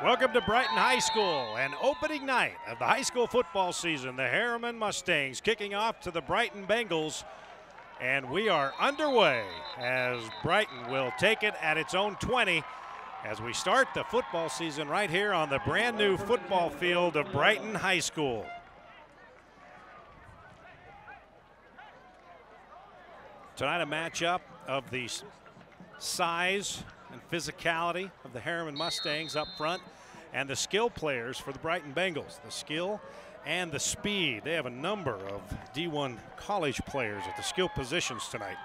Welcome to Brighton High School and opening night of the high school football season. The Herriman Mustangs kicking off to the Brighton Bengals. And we are underway as Brighton will take it at its own 20 as we start the football season right here on the brand new football field of Brighton High School. Tonight a matchup of the size and physicality of the Herriman Mustangs up front and the skill players for the Brighton Bengals. The skill and the speed. They have a number of D1 college players at the skill positions tonight.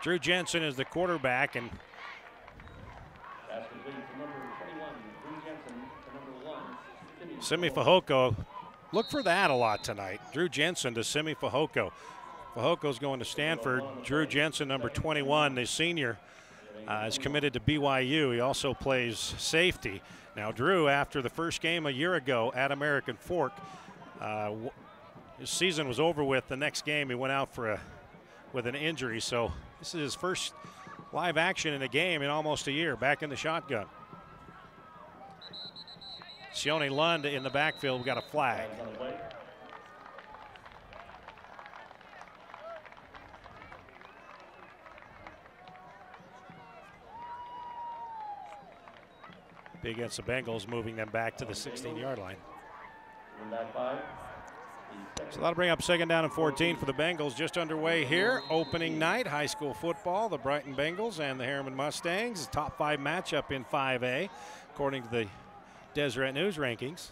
Drew Jensen is the quarterback, and Simi Fahoko, look for that a lot tonight. Drew Jensen to Simi Fahoko. Fahoko's going to Stanford. Drew Jensen, number 21, the senior, is committed to BYU. He also plays safety. Now, Drew, after the first game a year ago at American Fork, his season was over with. The next game he went out with an injury, so this is his first live action in a game in almost a year, back in the shotgun. Sione Lund in the backfield. We got a flag. Big against the Bengals, moving them back to the 16-yard line. So that'll bring up second down and 14 for the Bengals. Just underway here. Opening night, high school football. The Brighton Bengals and the Herriman Mustangs. Top 5 matchup in 5A, according to the Deseret News rankings.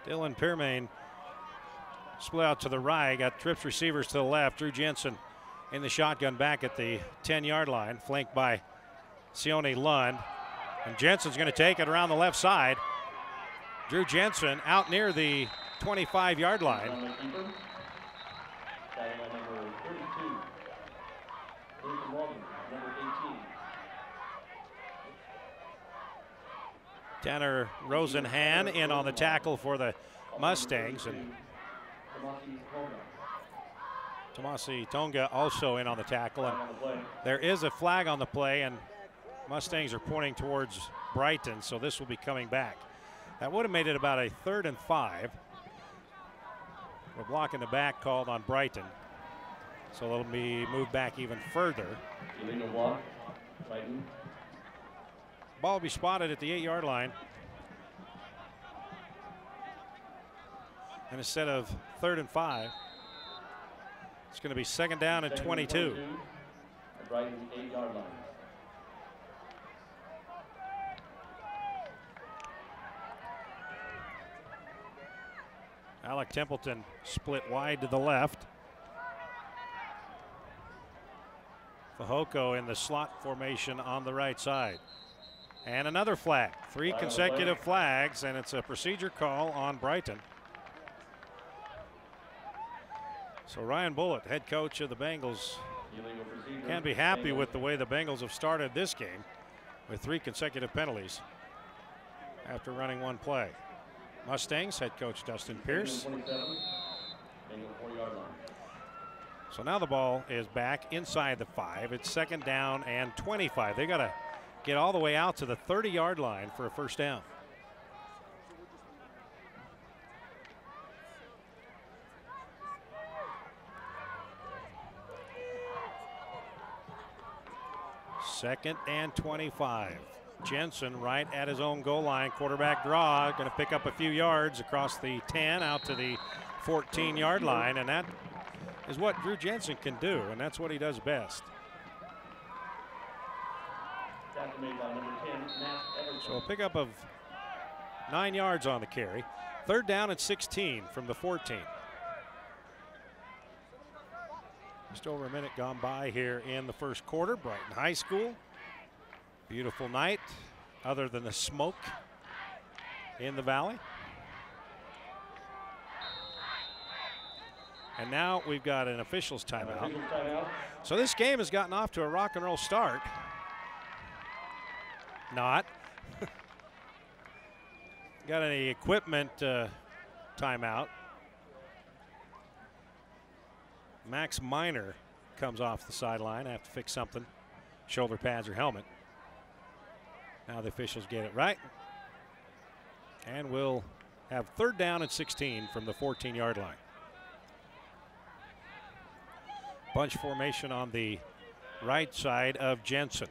Dylan Piermain split out to the right, got trips receivers to the left. Drew Jensen in the shotgun back at the 10-yard line, flanked by Sione Lund. And Jensen's going to take it around the left side. Drew Jensen out near the 25-yard line. Tanner Rosenhan in on the tackle for the Mustangs, and Tomasi Tonga also in on the tackle. And there is a flag on the play, and Mustangs are pointing towards Brighton, so this will be coming back. That would have made it about a 3rd and 5. We're blocking the back called on Brighton, so it'll be moved back even further. Ball will be spotted at the 8-yard line. And instead of 3rd and 5, it's going to be second down and 22. Brighton 8-yard line. Alec Templeton split wide to the left. Fahoko in the slot formation on the right side. And another flag. 3 consecutive flags, and it's a procedure call on Brighton. So Ryan Bullitt, head coach of the Bengals, can't be happy with the way the Bengals have started this game with 3 consecutive penalties after running 1 play. Mustangs head coach Dustin Pierce. So now the ball is back inside the 5. It's second down and 25. They got to get all the way out to the 30-yard line for a first down. Second and 25. Jensen right at his own goal line. Quarterback draw, going to pick up a few yards across the 10 out to the 14-yard line, and that is what Drew Jensen can do, and that's what he does best. So a pickup of 9 yards on the carry. 3rd down and 16 from the 14. Just over a minute gone by here in the first quarter. Brighton High School. Beautiful night, other than the smoke in the valley. And now we've got an officials timeout. So this game has gotten off to a rock and roll start. Not. Got any equipment timeout. Max Miner comes off the sideline. I have to fix something. Shoulder pads or helmet. Now the officials get it right. And we'll have 3rd down and 16 from the 14-yard line. Bunch formation on the right side of Jensen.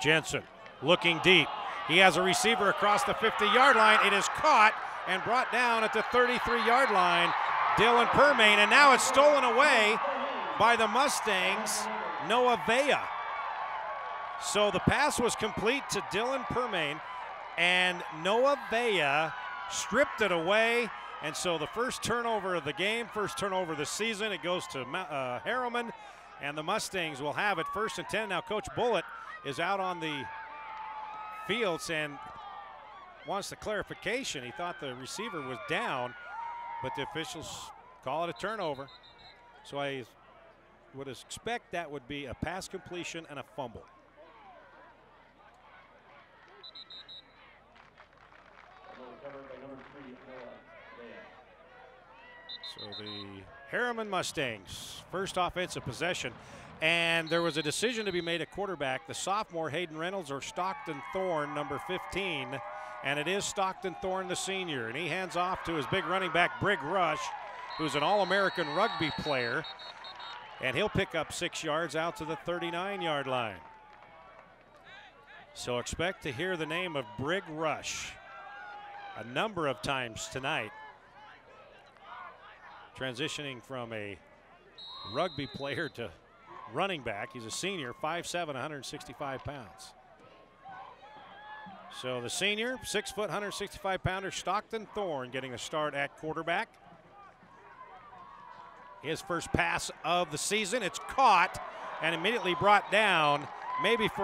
Jensen looking deep. He has a receiver across the 50-yard line. It is caught and brought down at the 33-yard line. Dylan Permain, and now it's stolen away by the Mustangs, Noah Vea. So the pass was complete to Dylan Permain, and Noah Vea stripped it away. And so the first turnover of the game, first turnover of the season, it goes to Herriman, and the Mustangs will have it 1st and 10. Now Coach Bullitt is out on the field and wants the clarification. He thought the receiver was down, but the officials call it a turnover. So I would expect that would be a pass completion and a fumble. So the Herriman Mustangs, first offensive possession. And there was a decision to be made at quarterback. The sophomore Hayden Reynolds or Stockton Thorne, number 15. And it is Stockton Thorne, the senior. And he hands off to his big running back, Brig Rush, who's an All-American rugby player. And he'll pick up 6 yards out to the 39-yard line. So expect to hear the name of Brig Rush a number of times tonight. Transitioning from a rugby player to running back. He's a senior, 5'7", 165 pounds. So the senior, 6 foot, 165-pounder Stockton Thorne getting a start at quarterback. His first pass of the season. It's caught and immediately brought down, maybe for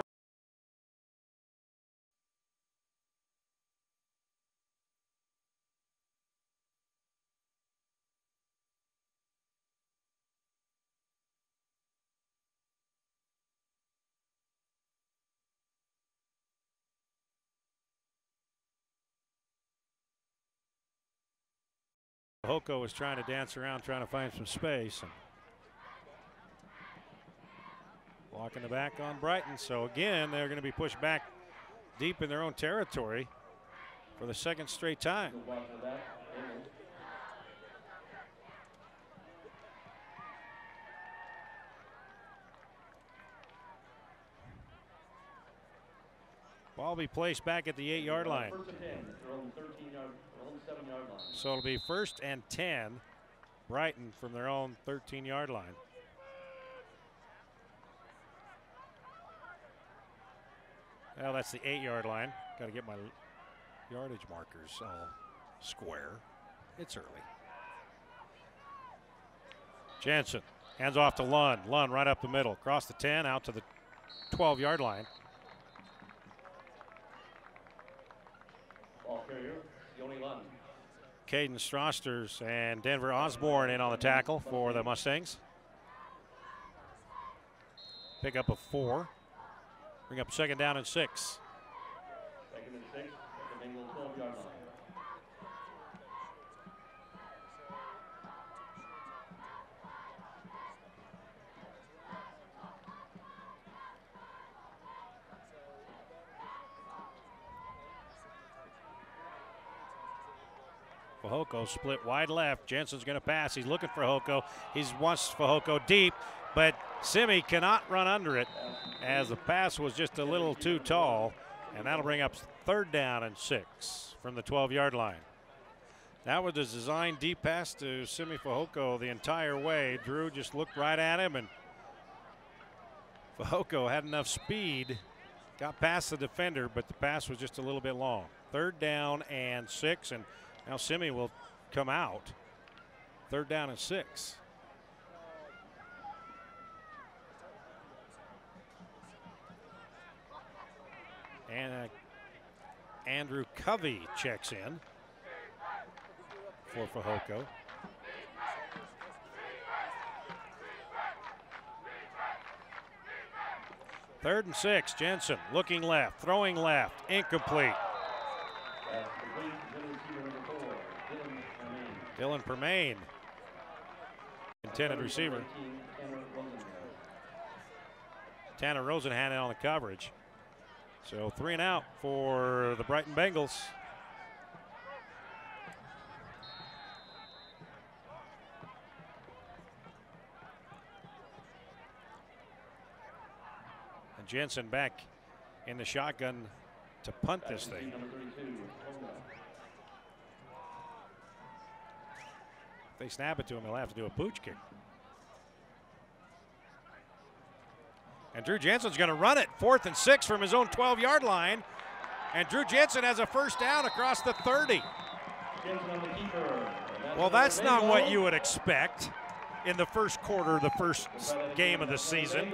Hoko was trying to dance around, trying to find some space. And walking the back on Brighton. So again, they're going to be pushed back deep in their own territory for the 2nd straight time. Ball will be placed back at the 8-yard line. So it'll be 1st and 10, Brighton from their own 13-yard line. Well, that's the 8-yard line. Got to get my yardage markers all square. It's early. Jensen hands off to Lund. Lund right up the middle, across the 10, out to the 12-yard line. Ball carrier, Yoni Lund. Caden Strosters and Denver Osborne in on the tackle for the Mustangs. Pick up a 4. Bring up 2nd down and 6. 2nd and 6 at the Bengal 12-yard line. Fahoko split wide left. Jensen's going to pass. He's looking for Hoko. He wants Fahoko deep, but Simi cannot run under it as the pass was just a little too tall, and that'll bring up 3rd down and 6 from the 12-yard line. That was a designed deep pass to Simi Fahoko the entire way. Drew just looked right at him, and Fahoko had enough speed, got past the defender, but the pass was just a little bit long. 3rd down and 6, and now Simi will come out. 3rd down and 6. And Andrew Covey checks in for Fahoko. 3rd and 6. Jensen looking left, throwing left, incomplete. Dylan Permain, intended receiver. Tanner Rosenhan on the coverage. So 3 and out for the Brighton Bengals. And Jensen back in the shotgun to punt this thing. If they snap it to him, he'll have to do a pooch kick. And Drew Jensen's going to run it. 4th and 6 from his own 12-yard line. And Drew Jensen has a first down across the 30. Well, that's not what you would expect in the first quarter, the first game of the season.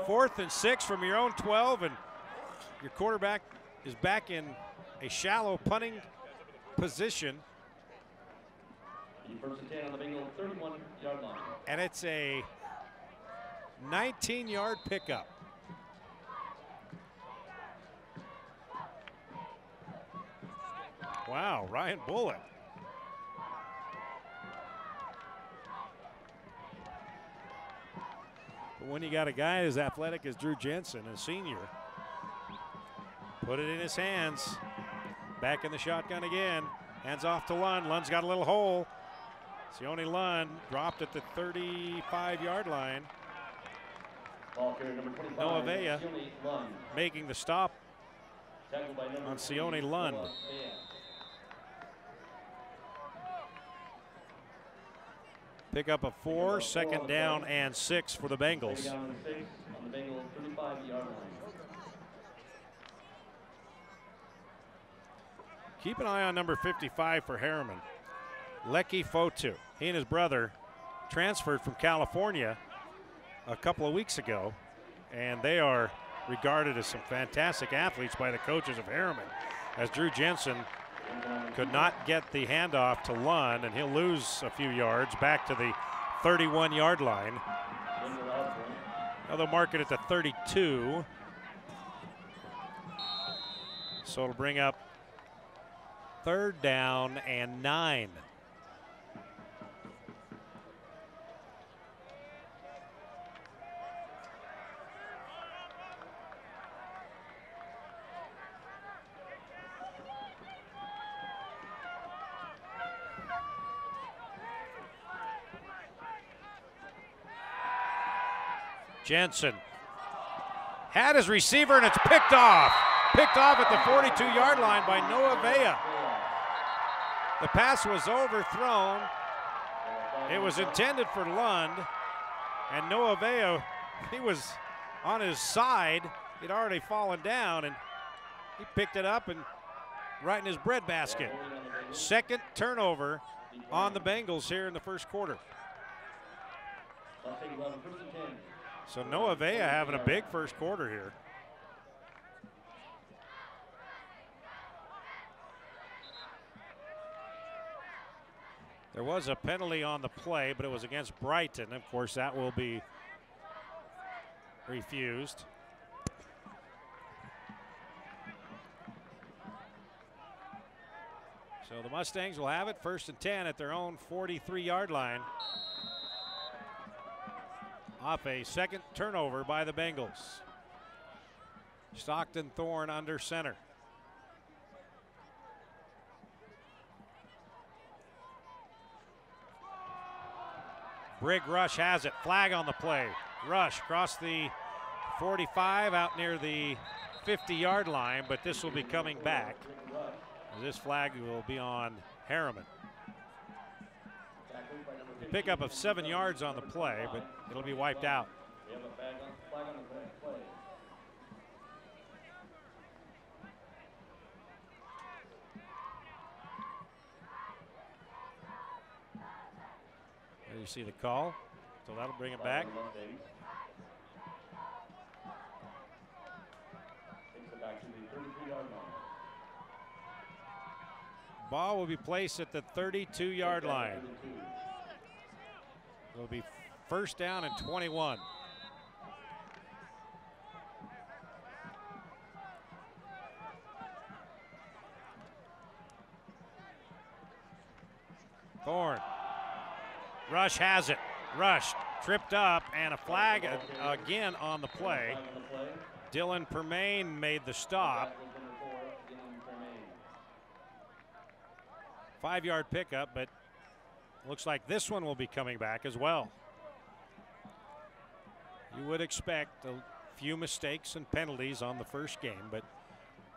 4th and 6 from your own 12, and your quarterback is back in a shallow punting position. First and 10 on the Bengal 31-yard line. And it's a 19-yard pickup. Wow, Ryan Bullock. But when you got a guy as athletic as Drew Jensen, a senior, put it in his hands. Back in the shotgun again. Hands off to Lund. Lund's got a little hole. Sione Lund dropped at the 35-yard line. Noah Vea making the stop on Sione Lund. Pick up a 4, 2nd down and 6 for the Bengals. Keep an eye on number 55 for Herriman. Leki Fotu. He and his brother transferred from California a couple of weeks ago, and they are regarded as some fantastic athletes by the coaches of Herriman, as Drew Jensen could not get the handoff to Lund, and he'll lose a few yards back to the 31-yard line. Now they'll mark it at the 32. So it'll bring up 3rd down and 9. Jensen had his receiver, and it's picked off. Picked off at the 42-yard line by Noah Vea. The pass was overthrown. It was intended for Lund, and Noah Vea, he was on his side. He'd already fallen down, and he picked it up and right in his breadbasket. 2nd turnover on the Bengals here in the first quarter. So Noah Vea having a big first quarter here. There was a penalty on the play, but it was against Brighton. Of course, that will be refused. So the Mustangs will have it 1st and 10 at their own 43-yard line. Off a 2nd turnover by the Bengals. Stockton Thorne under center. Brig Rush has it. Flag on the play. Rush across the 45 out near the 50-yard line, but this will be coming back. This flag will be on Herriman. The pickup of 7 yards on the play, but it'll be wiped out. There you see the call, so that'll bring it back. Ball will be placed at the 32-yard line. It'll be 1st down and 21. Thorne. Rush has it. Rush tripped up, and a flag again on the play. Dylan Permain made the stop. 5-yard pickup, but looks like this one will be coming back as well. You would expect a few mistakes and penalties on the first game, but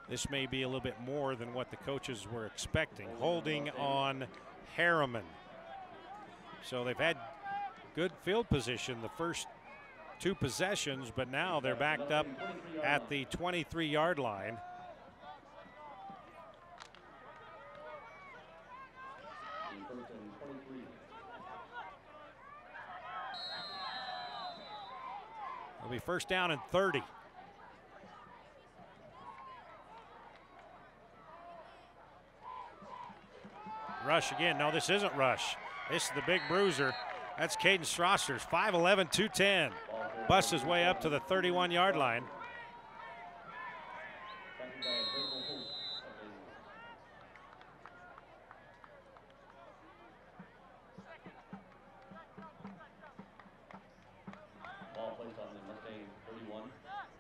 this may be a little bit more than what the coaches were expecting. Holding on Herriman. So they've had good field position the first 2 possessions, but now they're backed up at the 23-yard line. It'll be first down and 30. Rush again. No, this isn't Rush. This is the big bruiser. That's Caden Strossers, 5'11", 210. Busts his way up to the 31-yard line.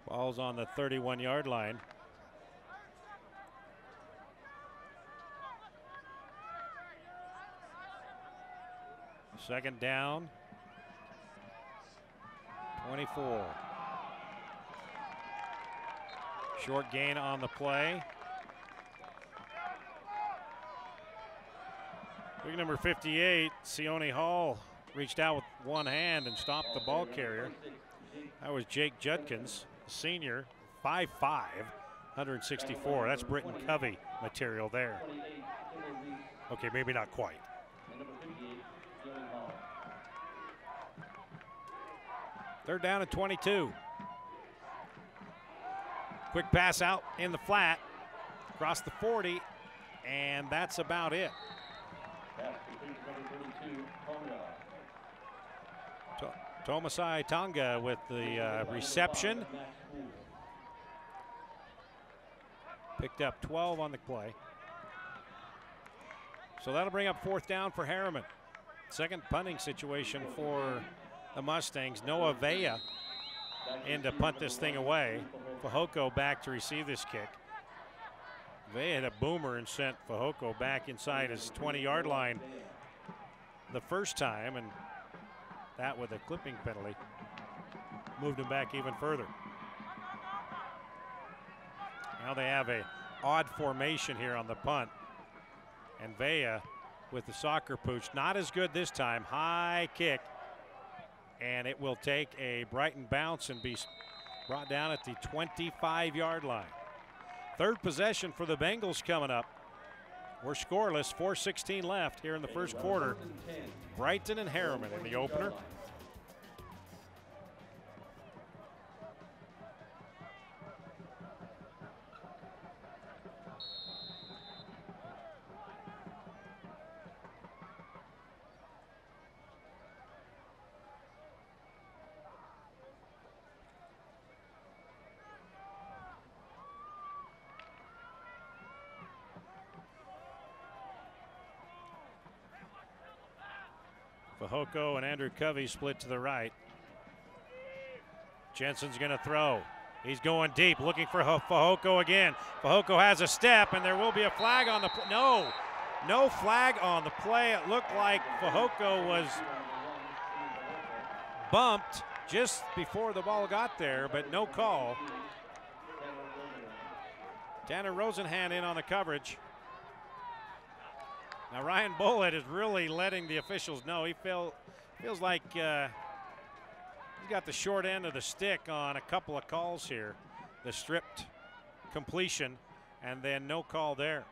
Ball's on the 31-yard line. Second down, 24. Short gain on the play. Big number 58, Sione Hall, reached out with one hand and stopped the ball carrier. That was Jake Judkins, senior, 5'5", 164. That's Britton Covey material there. Okay, maybe not quite. Third down at 22. Quick pass out in the flat, across the 40, and that's about it. Tomasai Tonga with the reception. Picked up 12 on the play. So that'll bring up fourth down for Herriman. Second punting situation for the Mustangs. Noah Vea in to punt this thing away. Fehoko back to receive this kick. Vea had a boomer and sent Fehoko back inside his 20-yard line the first time, and that with a clipping penalty moved him back even further. Now they have a odd formation here on the punt, and Vea with the soccer pooch, not as good this time. High kick, and it will take a Brighton bounce and be brought down at the 25-yard line. Third possession for the Bengals coming up. We're scoreless, 4:16 left here in the first quarter. Brighton and Herriman in the opener. Fehoko and Andrew Covey split to the right. Jensen's going to throw. He's going deep, looking for Fehoko again. Fehoko has a step, and there will be a flag on the play. No flag on the play. It looked like Fehoko was bumped just before the ball got there, but no call. Tanner Rosenhan in on the coverage. Now Ryan Bullitt is really letting the officials know. He feels like he's got the short end of the stick on a couple of calls here. The stripped completion and then no call there.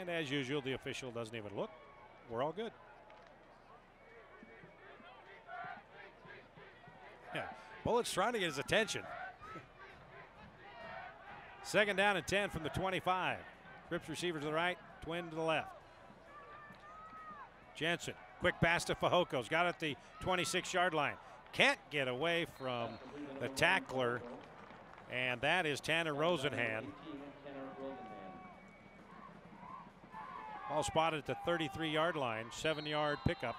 And as usual, the official doesn't even look. We're all good. Yeah, Bullitt's trying to get his attention. Second down and 10 from the 25. Cripps receiver to the right, twin to the left. Jensen, quick pass to Fehoko's got it at the 26-yard line. Can't get away from the tackler, and that is Tanner Rosenhan. Ball spotted at the 33-yard line, 7-yard pickup.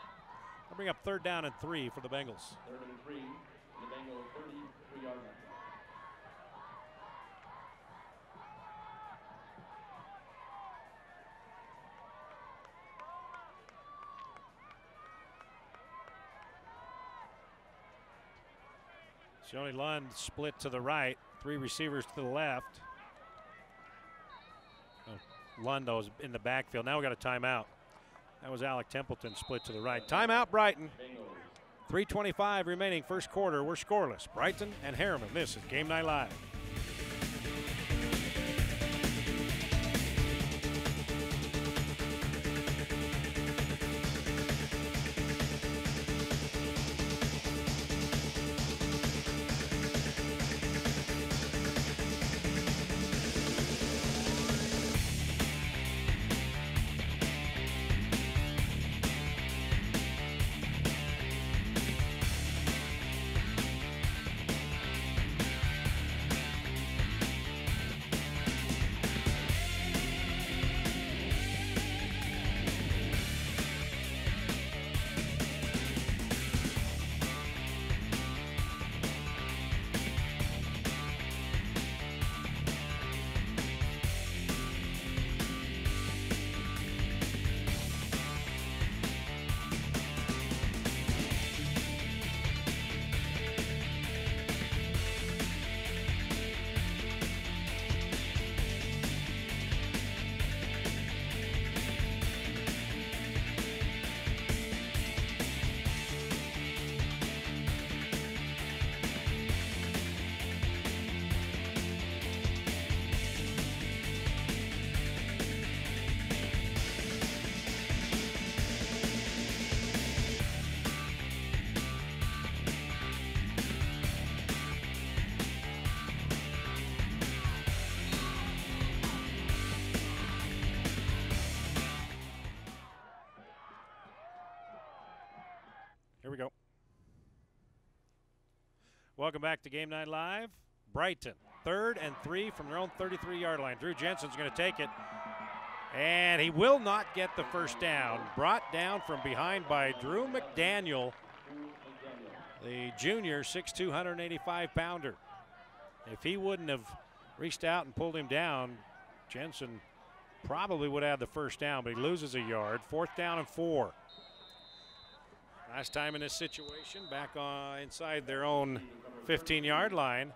They'll bring up 3rd down and 3 for the Bengals. 3rd and 3, the Bengals 33-yard line. Johnny Lund split to the right, 3 receivers to the left. Lund was in the backfield. Now we got a timeout. That was Alec Templeton split to the right. Timeout, Brighton. 3:25 remaining, first quarter. We're scoreless. Brighton and Herriman. This is Game Night Live. Here we go. Welcome back to Game Night Live. Brighton, 3rd and 3 from their own 33-yard line. Drew Jensen's going to take it, and he will not get the first down. Brought down from behind by Drew McDaniel, the junior, 6'2", 185-pounder. If he wouldn't have reached out and pulled him down, Jensen probably would have the first down, but he loses a yard. 4th down and 4. Last time in this situation, back inside their own 15-yard line.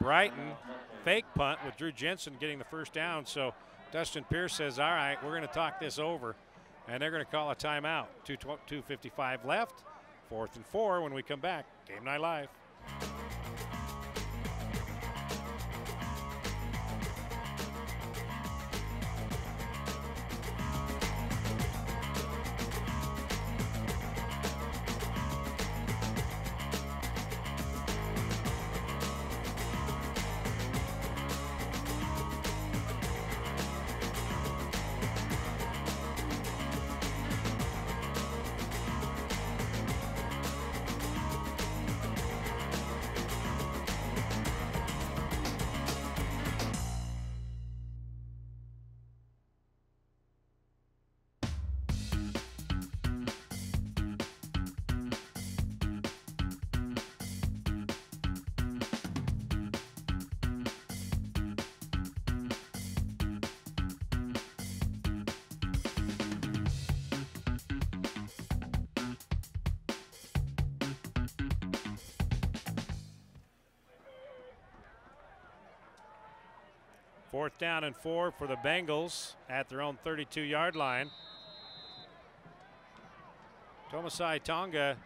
Brighton, fake punt with Drew Jensen getting the first down. So Dustin Pierce says, all right, we're going to talk this over. And they're going to call a timeout. 2:55 left. 4th and 4 when we come back. Game Night Live. Fourth down and 4 for the Bengals at their own 32-yard line. Tomasai Tonga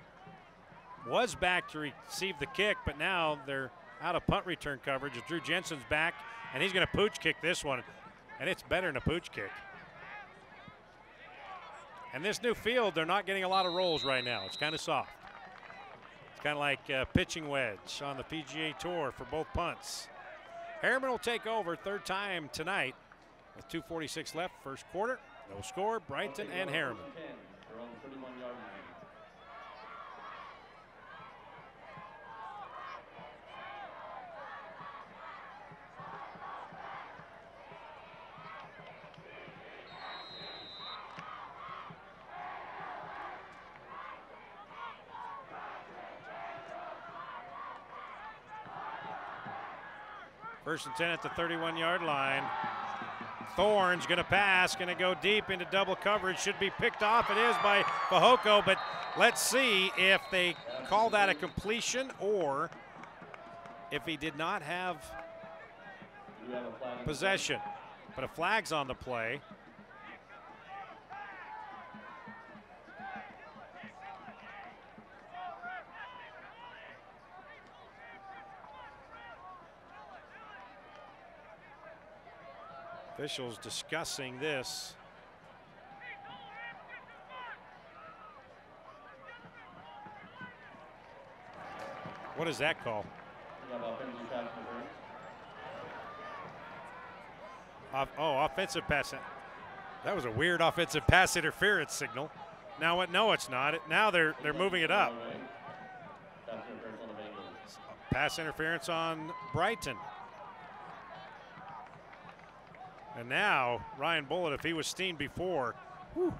was back to receive the kick, but now they're out of punt return coverage. Drew Jensen's back, and he's going to pooch kick this one, and it's better than a pooch kick. And this new field, they're not getting a lot of rolls right now. It's kind of soft. It's kind of like a pitching wedge on the PGA Tour for both punts. Herriman will take over, 3rd time tonight with 2:46 left, first quarter. No score, Brighton and Herriman. First and 10 at the 31-yard line. Thorne's going to pass, going to go deep into double coverage. Should be picked off. It is by Fehoko, but let's see if they call that a completion or if he did not have possession. But a flag's on the play. Officials discussing this. What does that call? Offensive pass. That was a weird offensive pass interference signal. Now what? No, it's not. Now they're moving it up. Pass interference on Brighton. And now Ryan Bullitt, if he was steamed before, whew.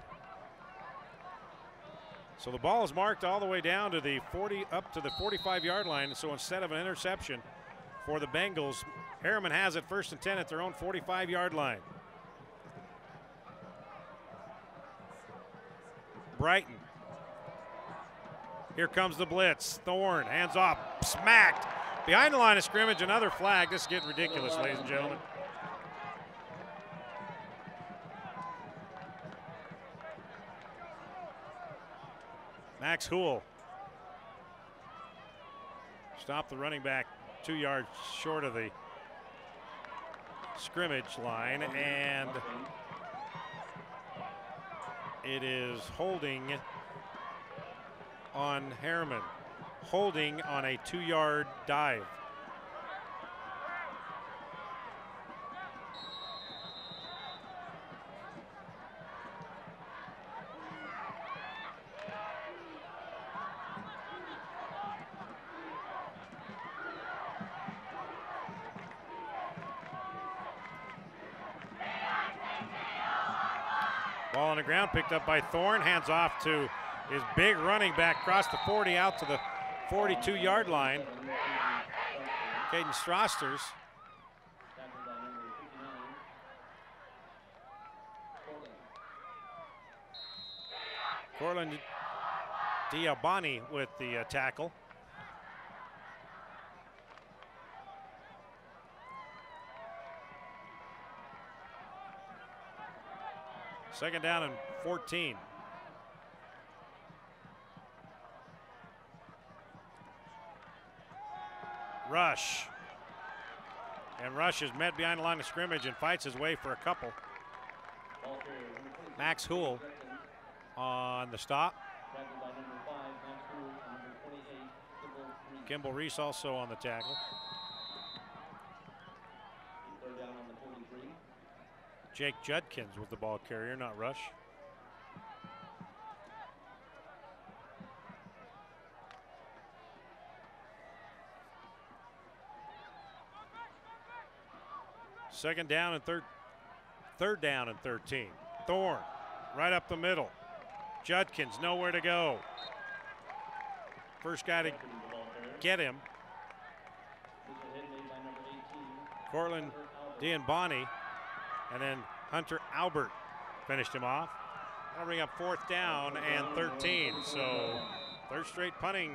So the ball is marked all the way down to the 40, up to the 45-yard line. So instead of an interception for the Bengals, Herriman has it first and 10 at their own 45-yard line. Brighton. Here comes the blitz. Thorne, hands off, smacked. Behind the line of scrimmage, another flag. This is getting ridiculous, ladies and gentlemen. Max Hool stopped the running back 2 yards short of the scrimmage line, and it is holding on Herriman, holding on a 2-yard dive. Ball on the ground, picked up by Thorne, hands off to his big running back, across the 40 out to the 42-yard line. Caden Strosters. Cortland Diabani with the tackle. Second down and 14. Rush. And Rush is met behind the line of scrimmage and fights his way for a couple. Max Hool on the stop. Kimball Reese also on the tackle. Jake Judkins was the ball carrier, not Rush. Second down and third down and 13. Thorne right up the middle. Judkins nowhere to go. First guy to get him. Cortland Dianbani, and then Hunter Albert finished him off. That'll bring up fourth down and 13. So third straight punting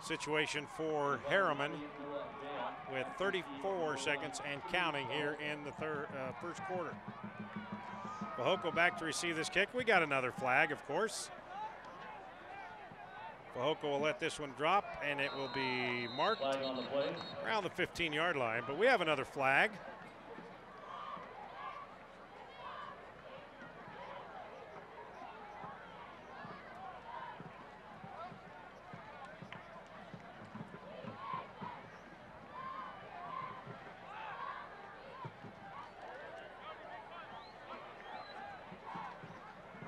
situation for Herriman with 34 seconds and counting here in the first quarter. Fehoko back to receive this kick. We got another flag, of course. Fehoko will let this one drop, and it will be marked around the 15-yard line. But we have another flag.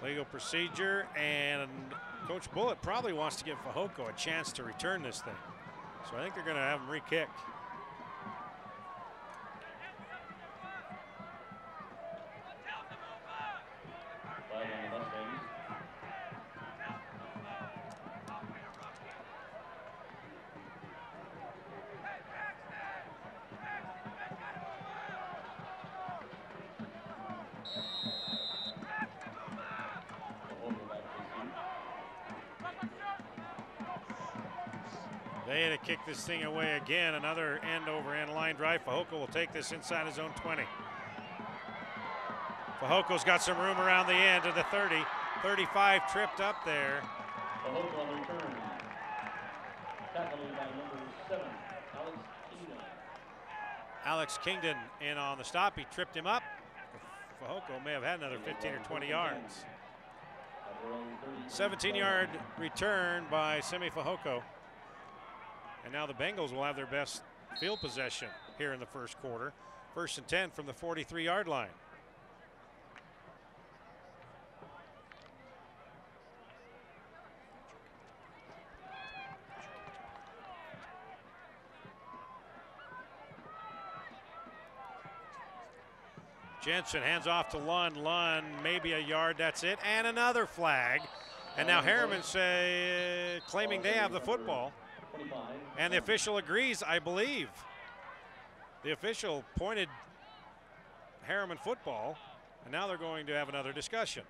Legal procedure, and Coach Bullitt probably wants to give Fehoko a chance to return this thing. So I think they're going to have him re-kick. They had to kick this thing away again. Another end-over-end line drive. Fehoko will take this inside his own 20. Fajoko's got some room around the end of the 30. 35 tripped up there. Fehoko on return. Tackled by number 7, Alex Kingdon. Alex Kingdon in on the stop. He tripped him up. Fehoko may have had another 15 or 20 yards. 17-yard return by Simi Fehoko. And now the Bengals will have their best field possession here in the first quarter. 1st and 10 from the 43-yard line. Jensen hands off to Lund. Lund, maybe a yard, that's it. And another flag. And now Herriman claiming they have the football. And the official agrees, I believe. The official pointed Herriman football. And now they're going to have another discussion.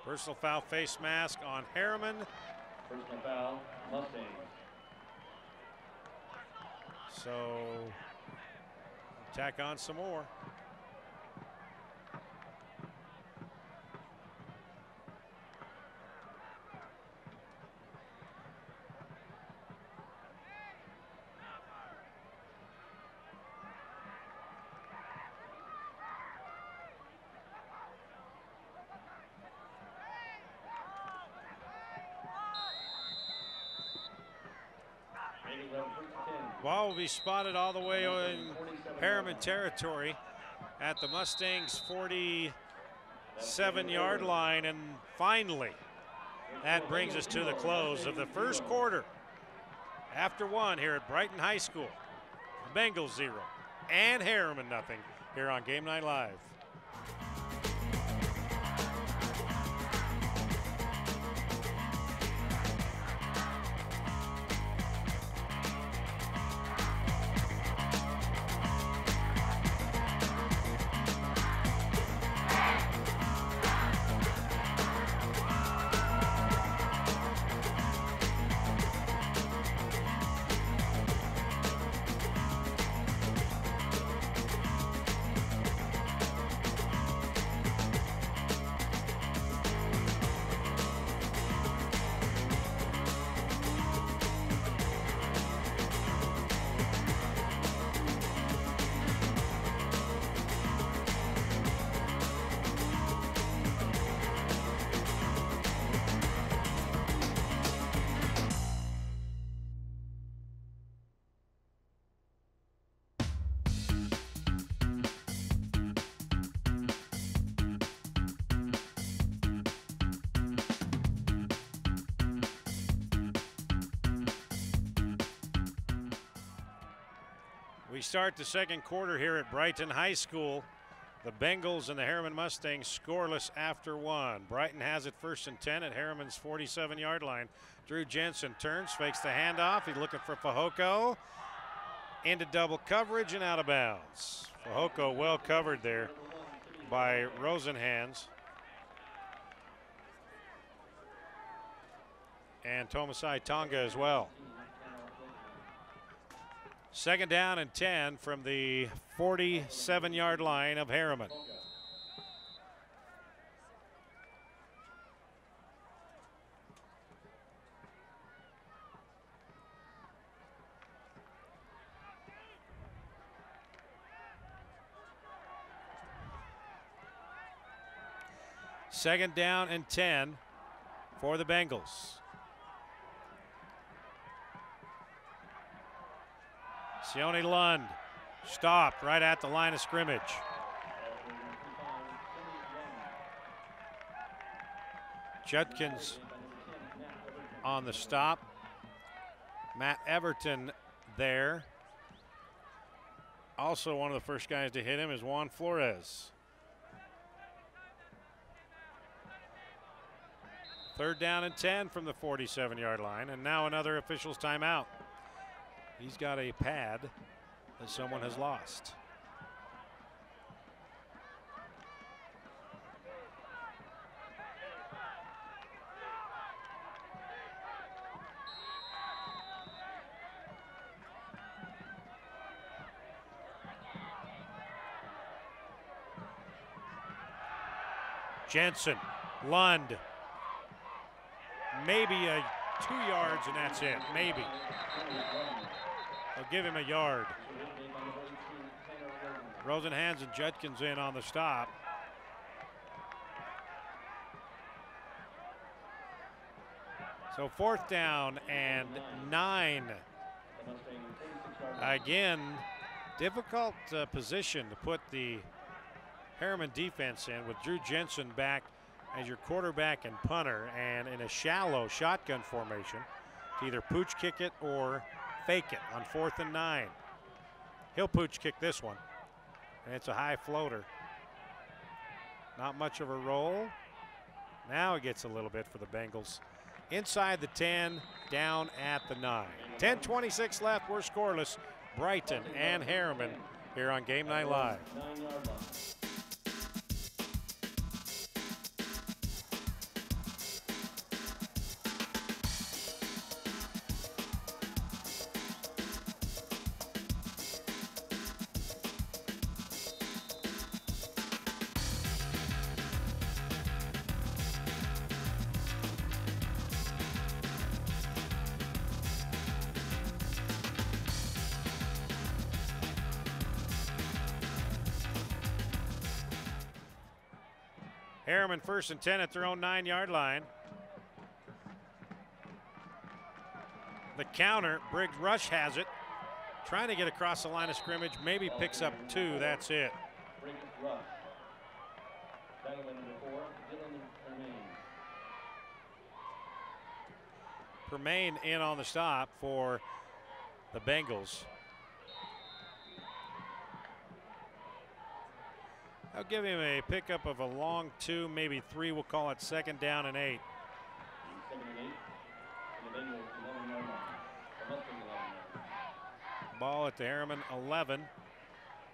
Personal foul, face mask on Herriman. Personal foul, Mustangs. So, tack on some more. Ball will be spotted all the way in Herriman territory at the Mustangs' 47-yard line. And finally, that brings us to the close of the first quarter. After 1 here at Brighton High School. Bengals 0 and Herriman nothing here on Game Night Live. We start the second quarter here at Brighton High School. The Bengals and the Herriman Mustangs scoreless after 1. Brighton has it 1st and 10 at Herriman's 47-yard line. Drew Jensen turns, fakes the handoff. He's looking for Fehoko. Into double coverage and out of bounds. Fehoko well covered there by Rosenhans. And Tomasai Tonga as well. 2nd down and 10 from the 47-yard line of Herriman. Second down and 10 for the Bengals. Sione Lund stopped right at the line of scrimmage. Judkins on the stop. Matt Everton there. Also one of the first guys to hit him is Juan Flores. 3rd down and 10 from the 47-yard line, and now another official's timeout. He's got a pad that someone has lost. Jensen, Lund, maybe 2 yards and that's it, maybe. They'll give him a yard. Rosenhands and Judkins in on the stop. So 4th down and 9. Again, difficult position to put the Herriman defense in with Drew Jensen back as your quarterback and punter, and in a shallow shotgun formation to either pooch kick it or fake it on 4th and 9. He'll pooch kick this one, and it's a high floater. Not much of a roll. Now it gets a little bit for the Bengals. Inside the 10, down at the 9. 10:26 left, we're scoreless. Brighton and Herriman here on Game Night Live. Herriman 1st and 10 at their own 9-yard line. The counter, Briggs Rush has it. Trying to get across the line of scrimmage, maybe picks up 2, that's it. Briggs Rush. Battle number 4, Dylan Herriman. Herriman in on the stop for the Bengals. I'll give him a pickup of a long 2, maybe 3. We'll call it 2nd down and 8. 2nd and 8. And the Bengals 11-yard line. Ball at the Herriman 11.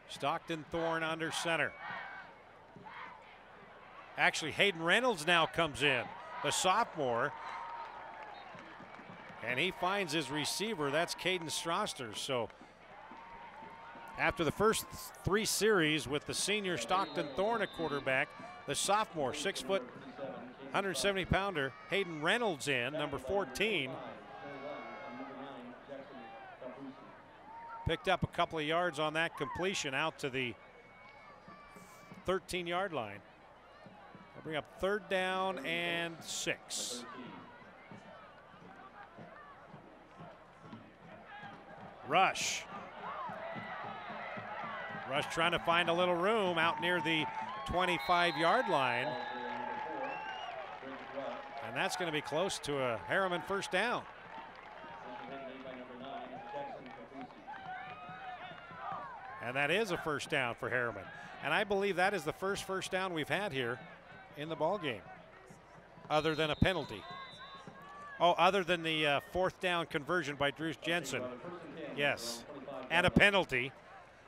Stockton Thorne under center. Actually, Hayden Reynolds now comes in, the sophomore. And he finds his receiver. That's Caden Strosters. So after the first 3 series with the senior Stockton Thorne at quarterback, the sophomore, 6 foot, 170-pounder Hayden Reynolds in, number 14. Picked up a couple of yards on that completion out to the 13-yard line. They'll bring up 3rd down and 6. Rush trying to find a little room out near the 25-yard line. And that's going to be close to a Herriman 1st down. And that is a 1st down for Herriman. And I believe that is the first 1st down we've had here in the ball game, other than a penalty. Oh, other than the 4th down conversion by Drew Jensen. Yes, and a penalty.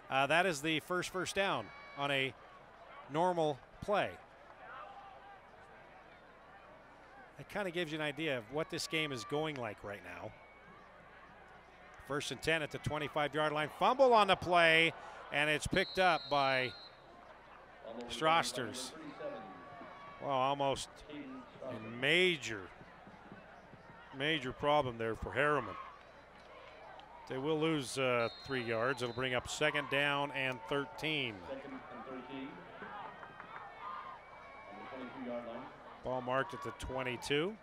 That is the first down on a normal play. It kind of gives you an idea of what this game is going like right now. 1st and 10 at the 25-yard line. Fumble on the play, and it's picked up by Strosters. Well, almost a major problem there for Herriman. They will lose 3 yards. It'll bring up 2nd down and 13. 2nd and 13. On the 22-yard line. Ball marked at the 22.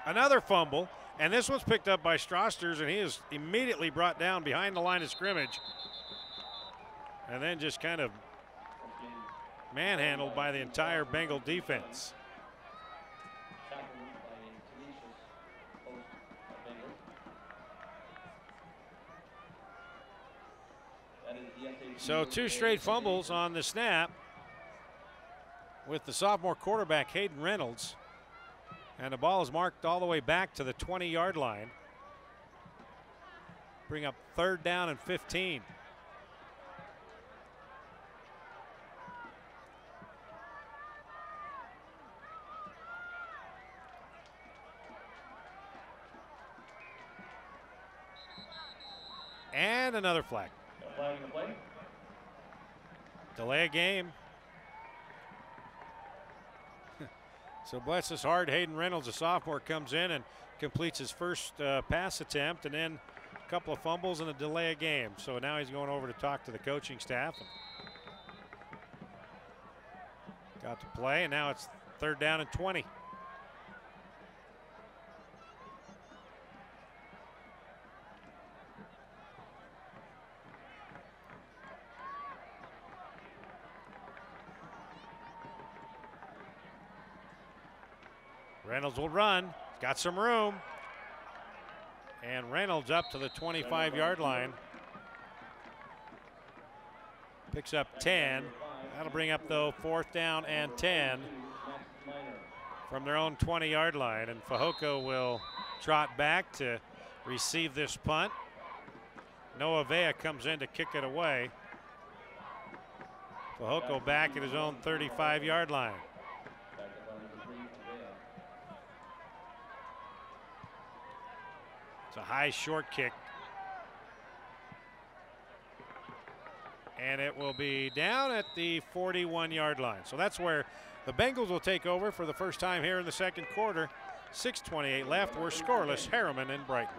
Another fumble, and this one's picked up by Strosters, and he is immediately brought down behind the line of scrimmage. And then just kind of manhandled by the entire Bengal defense. So 2 straight fumbles on the snap with the sophomore quarterback Hayden Reynolds. And the ball is marked all the way back to the 20-yard line. Bring up 3rd down and 15. And another flag. Delay a game. So bless his heart, Hayden Reynolds, a sophomore, comes in and completes his first pass attempt, and then a couple of fumbles and a delay a game. So now he's going over to talk to the coaching staff. Got to play, and now it's 3rd down and 20. Reynolds will run, got some room. And Reynolds up to the 25-yard line. Picks up 10. That'll bring up, though, 4th down and 10 from their own 20-yard line. And Fehoko will trot back to receive this punt. Noah Vea comes in to kick it away. Fehoko back at his own 35-yard line. It's a high short kick. And it will be down at the 41-yard line. So that's where the Bengals will take over for the first time here in the second quarter. 6:28 left. We're scoreless. Herriman and Brighton.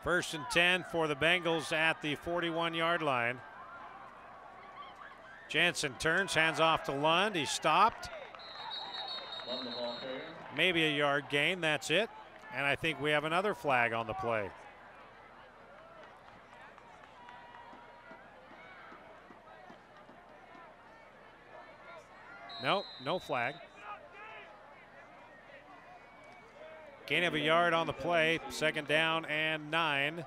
First and 10 for the Bengals at the 41-yard line. Jansen turns, hands off to Lund. He's stopped. Maybe a yard gain, that's it. And I think we have another flag on the play. Nope, no flag. Gain of a yard on the play, 2nd down and 9.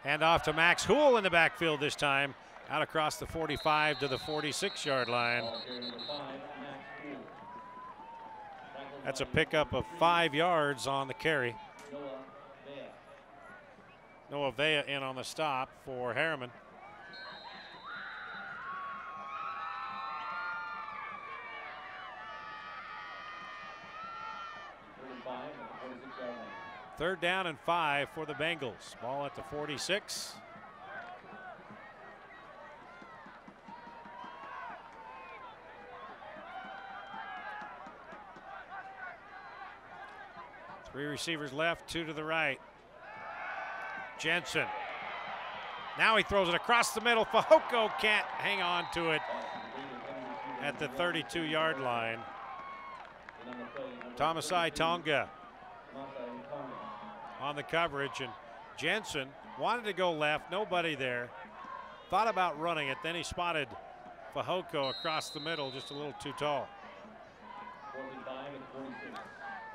Hand off to Max Hool in the backfield this time, out across the 45 to the 46-yard line. That's a pickup of 5 yards on the carry. Noah Vea in on the stop for Herriman. Third down and 5 for the Bengals. Ball at the 46. Three receivers left, 2 to the right. Jensen. Now he throws it across the middle. Fehoko can't hang on to it at the 32-yard line. Tomasai Tonga on the coverage, and Jensen wanted to go left, nobody there. Thought about running it, then he spotted Fehoko across the middle, just a little too tall.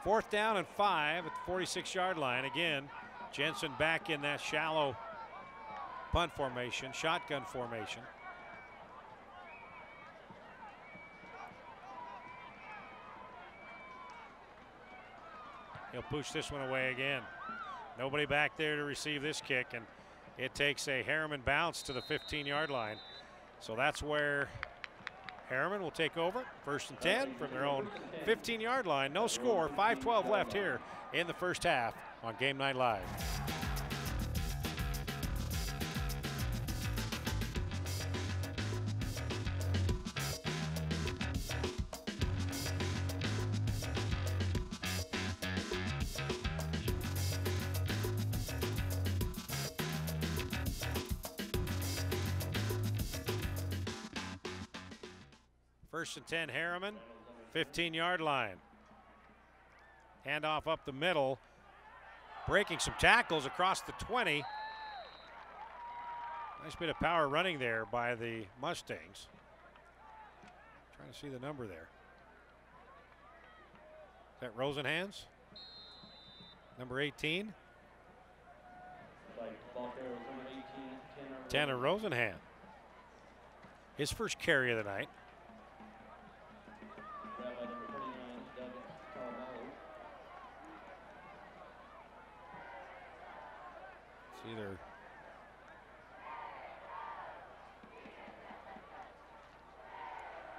4th down and 5 at the 46-yard line. Again, Jensen back in that shallow punt formation, shotgun formation. He'll push this one away again. Nobody back there to receive this kick, and it takes a Herriman bounce to the 15-yard line. So that's where Herriman will take over. 1st and 10 from their own 15-yard line. No score, 5:12 left here in the first half on Game Night Live. First and 10, Herriman, 15-yard line. Handoff up the middle, breaking some tackles across the 20. Nice bit of power running there by the Mustangs. Trying to see the number there. Is that Rosenhan's? Number 18? 10 of Rosenhan. His first carry of the night. It's either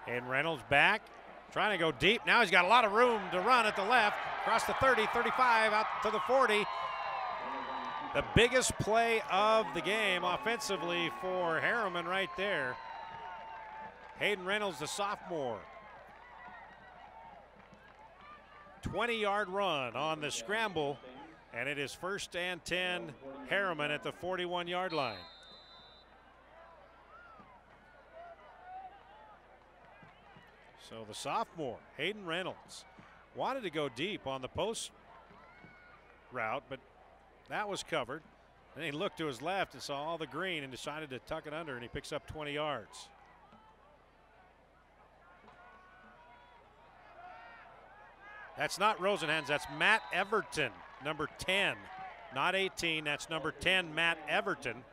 and Reynolds back, trying to go deep. Now he's got a lot of room to run at the left, across the 30, 35, out to the 40. The biggest play of the game offensively for Herriman right there. Hayden Reynolds, the sophomore. 20-yard run on the scramble, and it is first and 10, Herriman at the 41-yard line. So the sophomore, Hayden Reynolds, wanted to go deep on the post route, but that was covered. Then he looked to his left and saw all the green and decided to tuck it under, and he picks up 20 yards. That's not Rosenhan's, that's Matt Everton, number 10. Not 18, that's number 10, Matt Everton.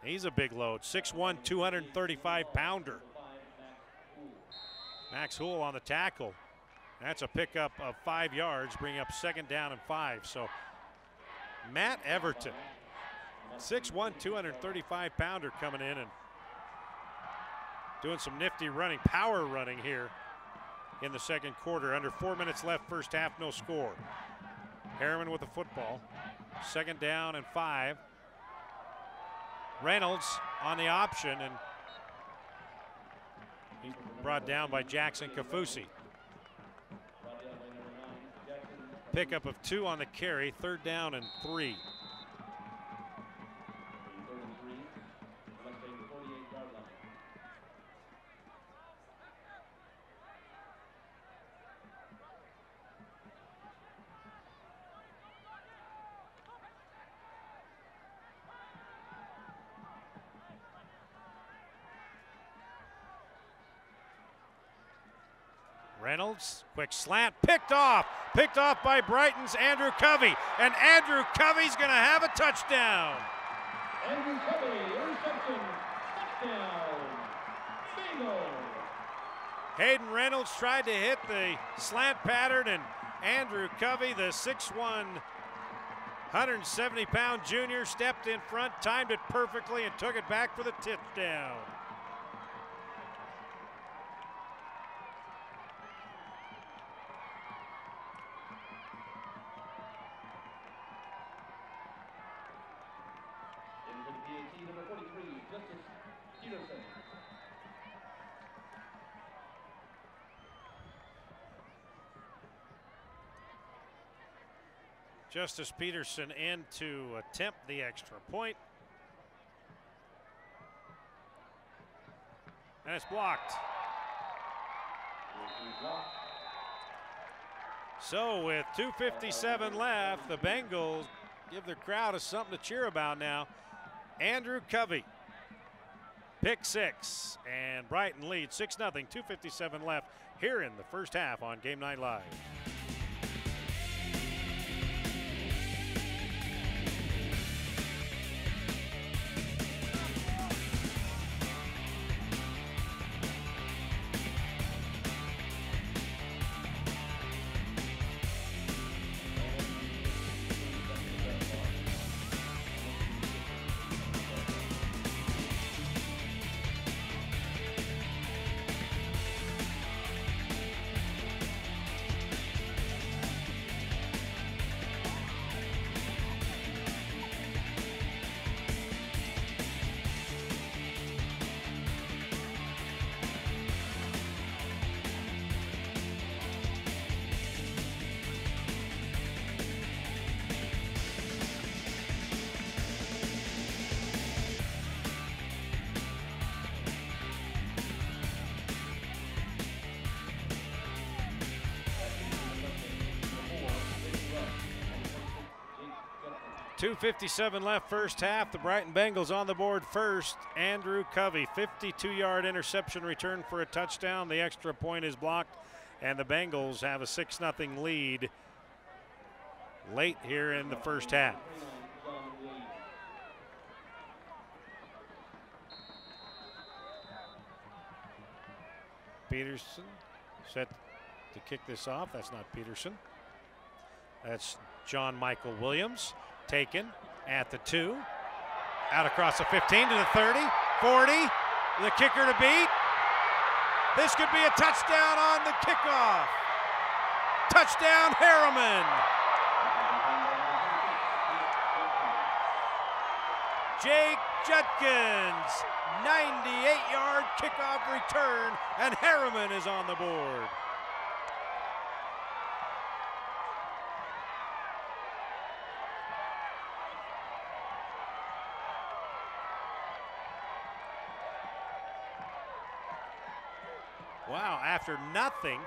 He's a big load, 6'1", 235-pounder. Max Hool on the tackle. That's a pickup of 5 yards, bringing up second down and 5. So Matt Everton, 6'1", 235-pounder coming in and doing some nifty running, power running here in the second quarter. Under 4 minutes left, first half, no score. Herriman with the football. Second down and 5. Reynolds on the option, and he's brought down by Jackson Kafusi. Pickup of 2 on the carry, third down and 3. Reynolds, quick slant, picked off by Brighton's Andrew Covey, and Andrew Covey's going to have a touchdown. Andrew Covey, interception, touchdown, bingo. Hayden Reynolds tried to hit the slant pattern, and Andrew Covey, the 6'1", 170-pound junior, stepped in front, timed it perfectly, and took it back for the touchdown. Justice Peterson in to attempt the extra point. And it's blocked. So with 2:57 left, the Bengals give their crowd something to cheer about now. Andrew Covey, pick 6, and Brighton leads 6-0, 2:57 left here in the first half on Game Night Live. 2:57 left first half. The Brighton Bengals on the board first. Andrew Covey, 52-yard interception return for a touchdown. The extra point is blocked, and the Bengals have a 6-0 lead late here in the first half. Peterson set to kick this off. That's not Peterson. That's John Michael Williams. Taken at the 2. Out across the 15 to the 30, 40. The kicker to beat. This could be a touchdown on the kickoff. Touchdown, Herriman. Jake Judkins, 98-yard kickoff return, and Herriman is on the board. Wow, after nothing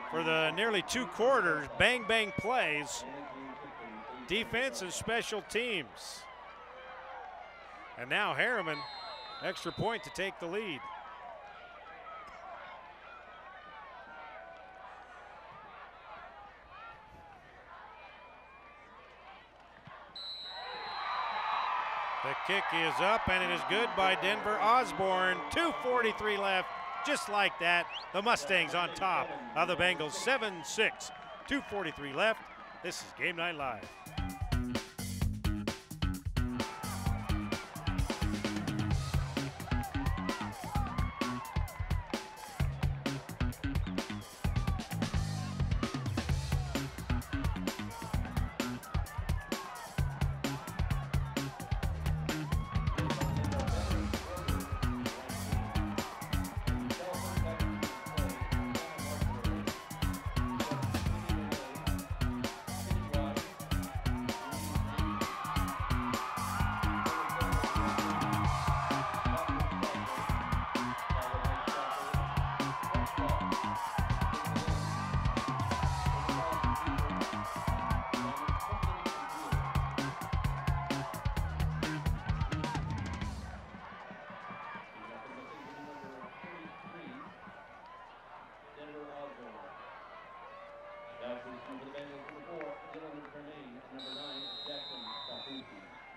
for the nearly 2 quarters, bang, bang plays, defense and special teams. And now Herriman, extra point to take the lead. The kick is up, and it is good by Denver Osborne. 2:43 left. Just like that, the Mustangs on top of the Bengals, 7-6, 2:43 left. This is Game Night Live.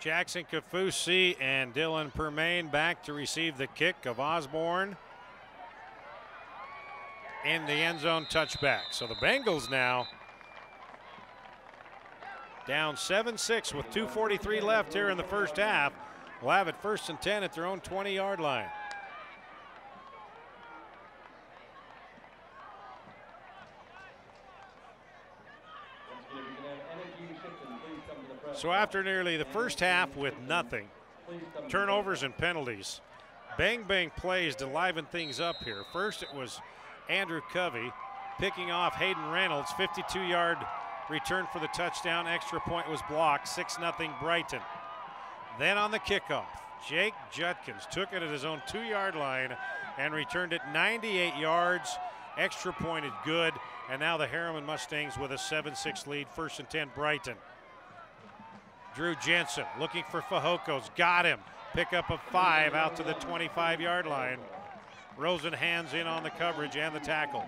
Jackson Kafusi and Dylan Permain back to receive the kick of Osborne in the end zone touchback. So the Bengals now down 7-6 with 2:43 left here in the first half. Will have it 1st and 10 at their own 20-yard line. So after nearly the first half with nothing, turnovers and penalties, bang bang plays to liven things up here. First it was Andrew Covey picking off Hayden Reynolds, 52-yard return for the touchdown. Extra point was blocked, 6-0 Brighton. Then on the kickoff, Jake Judkins took it at his own 2-yard line and returned it 98 yards. Extra point is good, and now the Herriman Mustangs with a 7-6 lead, 1st and 10 Brighton. Drew Jensen looking for Fajoko's, got him. Pickup of 5 out to the 25-yard line. Rosen hands in on the coverage and the tackle.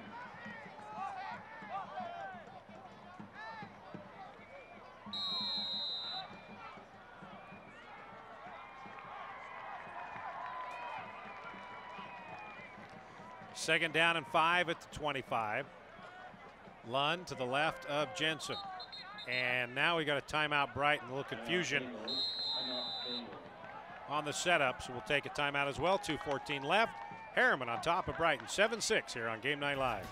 Second down and 5 at the 25. Lund to the left of Jensen. And now we got a timeout, Brighton. A little confusion on the setup, so we'll take a timeout as well. 2:14 left. Herriman on top of Brighton. 7-6 here on Game Night Live.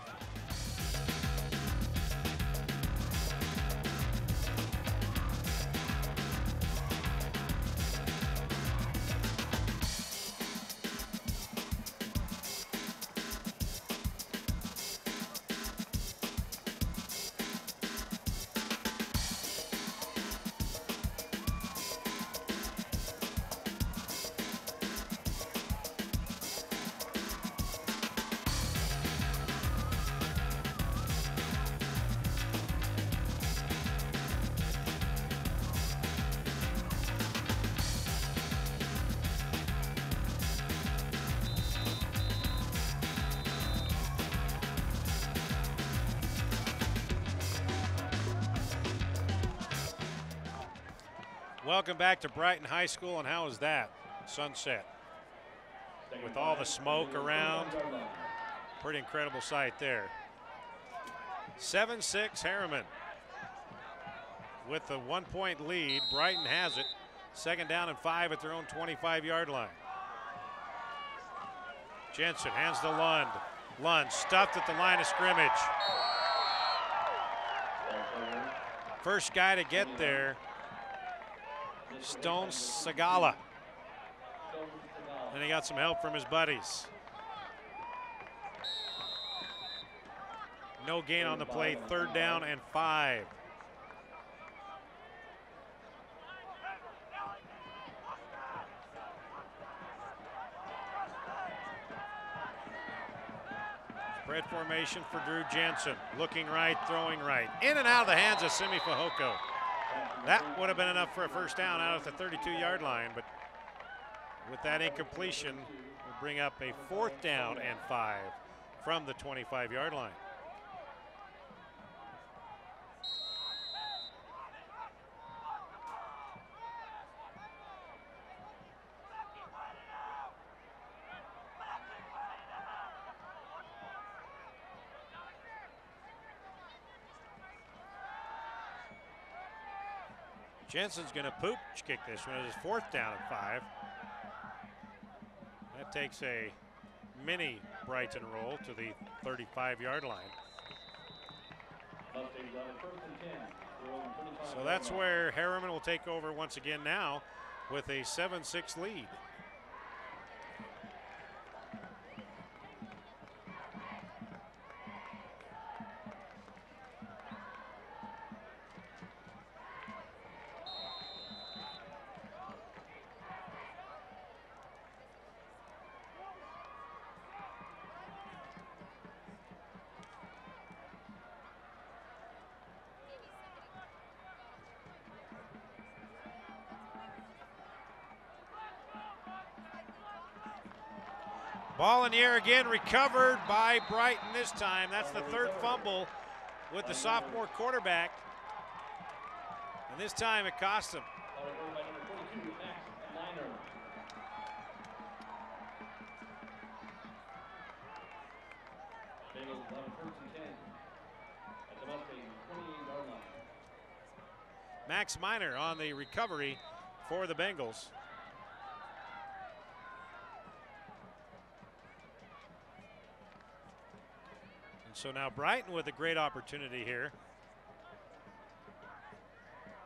Welcome back to Brighton High School, and how is that? Sunset. With all the smoke around. Pretty incredible sight there. 7-6 Herriman. With the 1-point lead, Brighton has it. 2nd down and 5 at their own 25-yard line. Jensen hands to Lund. Lund stuffed at the line of scrimmage. First guy to get there, Stone Sagala. And he got some help from his buddies. No gain on the play, 3rd down and 5. Spread formation for Drew Jensen. Looking right, throwing right. In and out of the hands of Simi Fehoko. That would have been enough for a 1st down out at the 32-yard line, but with that incompletion, we'll bring up a 4th down and 5 from the 25-yard line. Jensen's going to pooch kick this one. It is 4th down and 5. That takes a mini Brighton roll to the 35-yard line. So that's where Herriman will take over once again now with a 7-6 lead. Ball in the air again, recovered by Brighton this time. That's the 3rd fumble with the sophomore quarterback. And this time it cost him. Max Miner on the recovery for the Bengals. So now Brighton with a great opportunity here.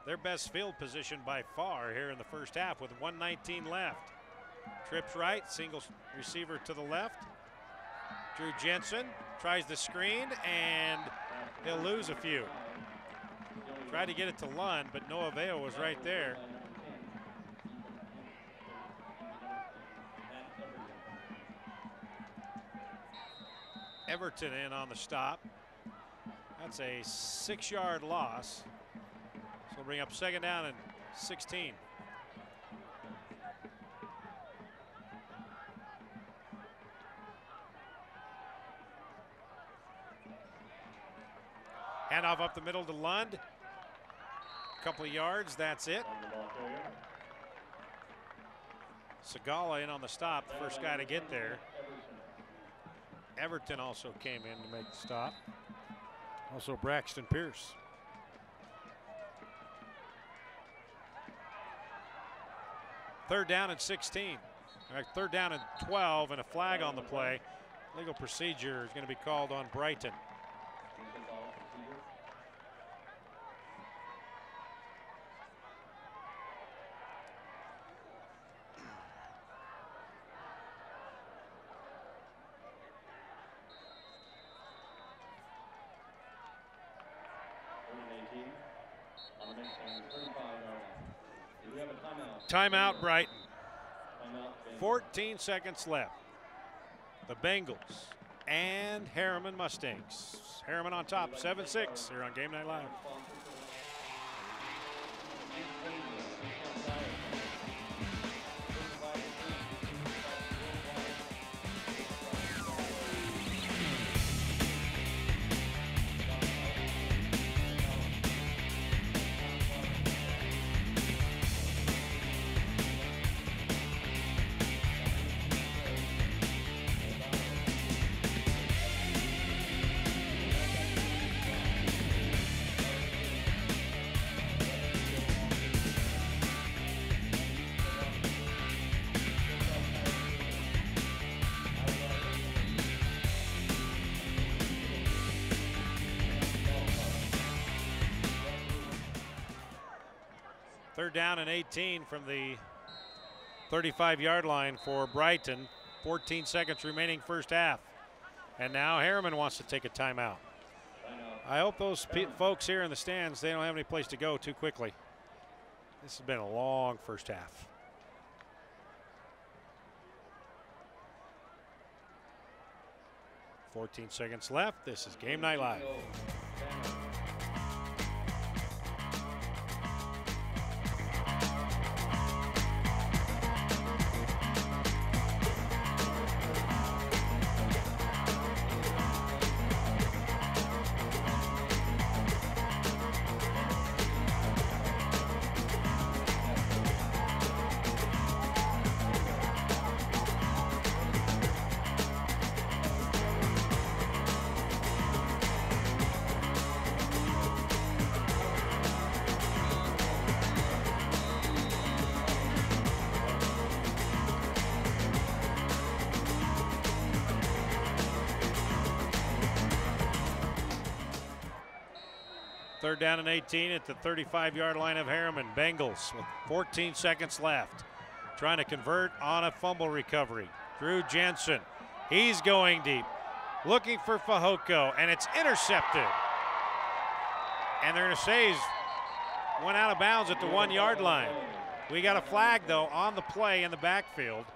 Their best field position by far here in the 1st half with 1:19 left. Trips right, single receiver to the left. Drew Jensen tries the screen and he'll lose a few. Tried to get it to Lund, but no avail, was right there. Everton in on the stop. That's a 6-yard loss. So we'll bring up 2nd down and 16. Handoff up the middle to Lund. A couple of yards, that's it. Sagala in on the stop, the first guy to get there. Everton also came in to make the stop. Also Braxton Pierce. Third down and 16. All right, 3rd down and 12 and a flag on the play. Legal procedure is going to be called on Brighton. Timeout Brighton. 14 seconds left. The Bengals and Herriman Mustangs. Herriman on top, 7-6 here on Game Night Live. Third down and 18 from the 35-yard line for Brighton. 14 seconds remaining first half. And now Herriman wants to take a timeout. I hope those folks here in the stands, they don't have any place to go too quickly. This has been a long first half. .14 seconds left. This is Game Night Live. Third down and 18 at the 35-yard line of Herriman. Bengals with 14 seconds left. Trying to convert on a fumble recovery. Drew Jensen, he's going deep. Looking for Fehoko, and it's intercepted. And they're going to say he's went out of bounds at the 1-yard line. We got a flag, though, on the play in the backfield.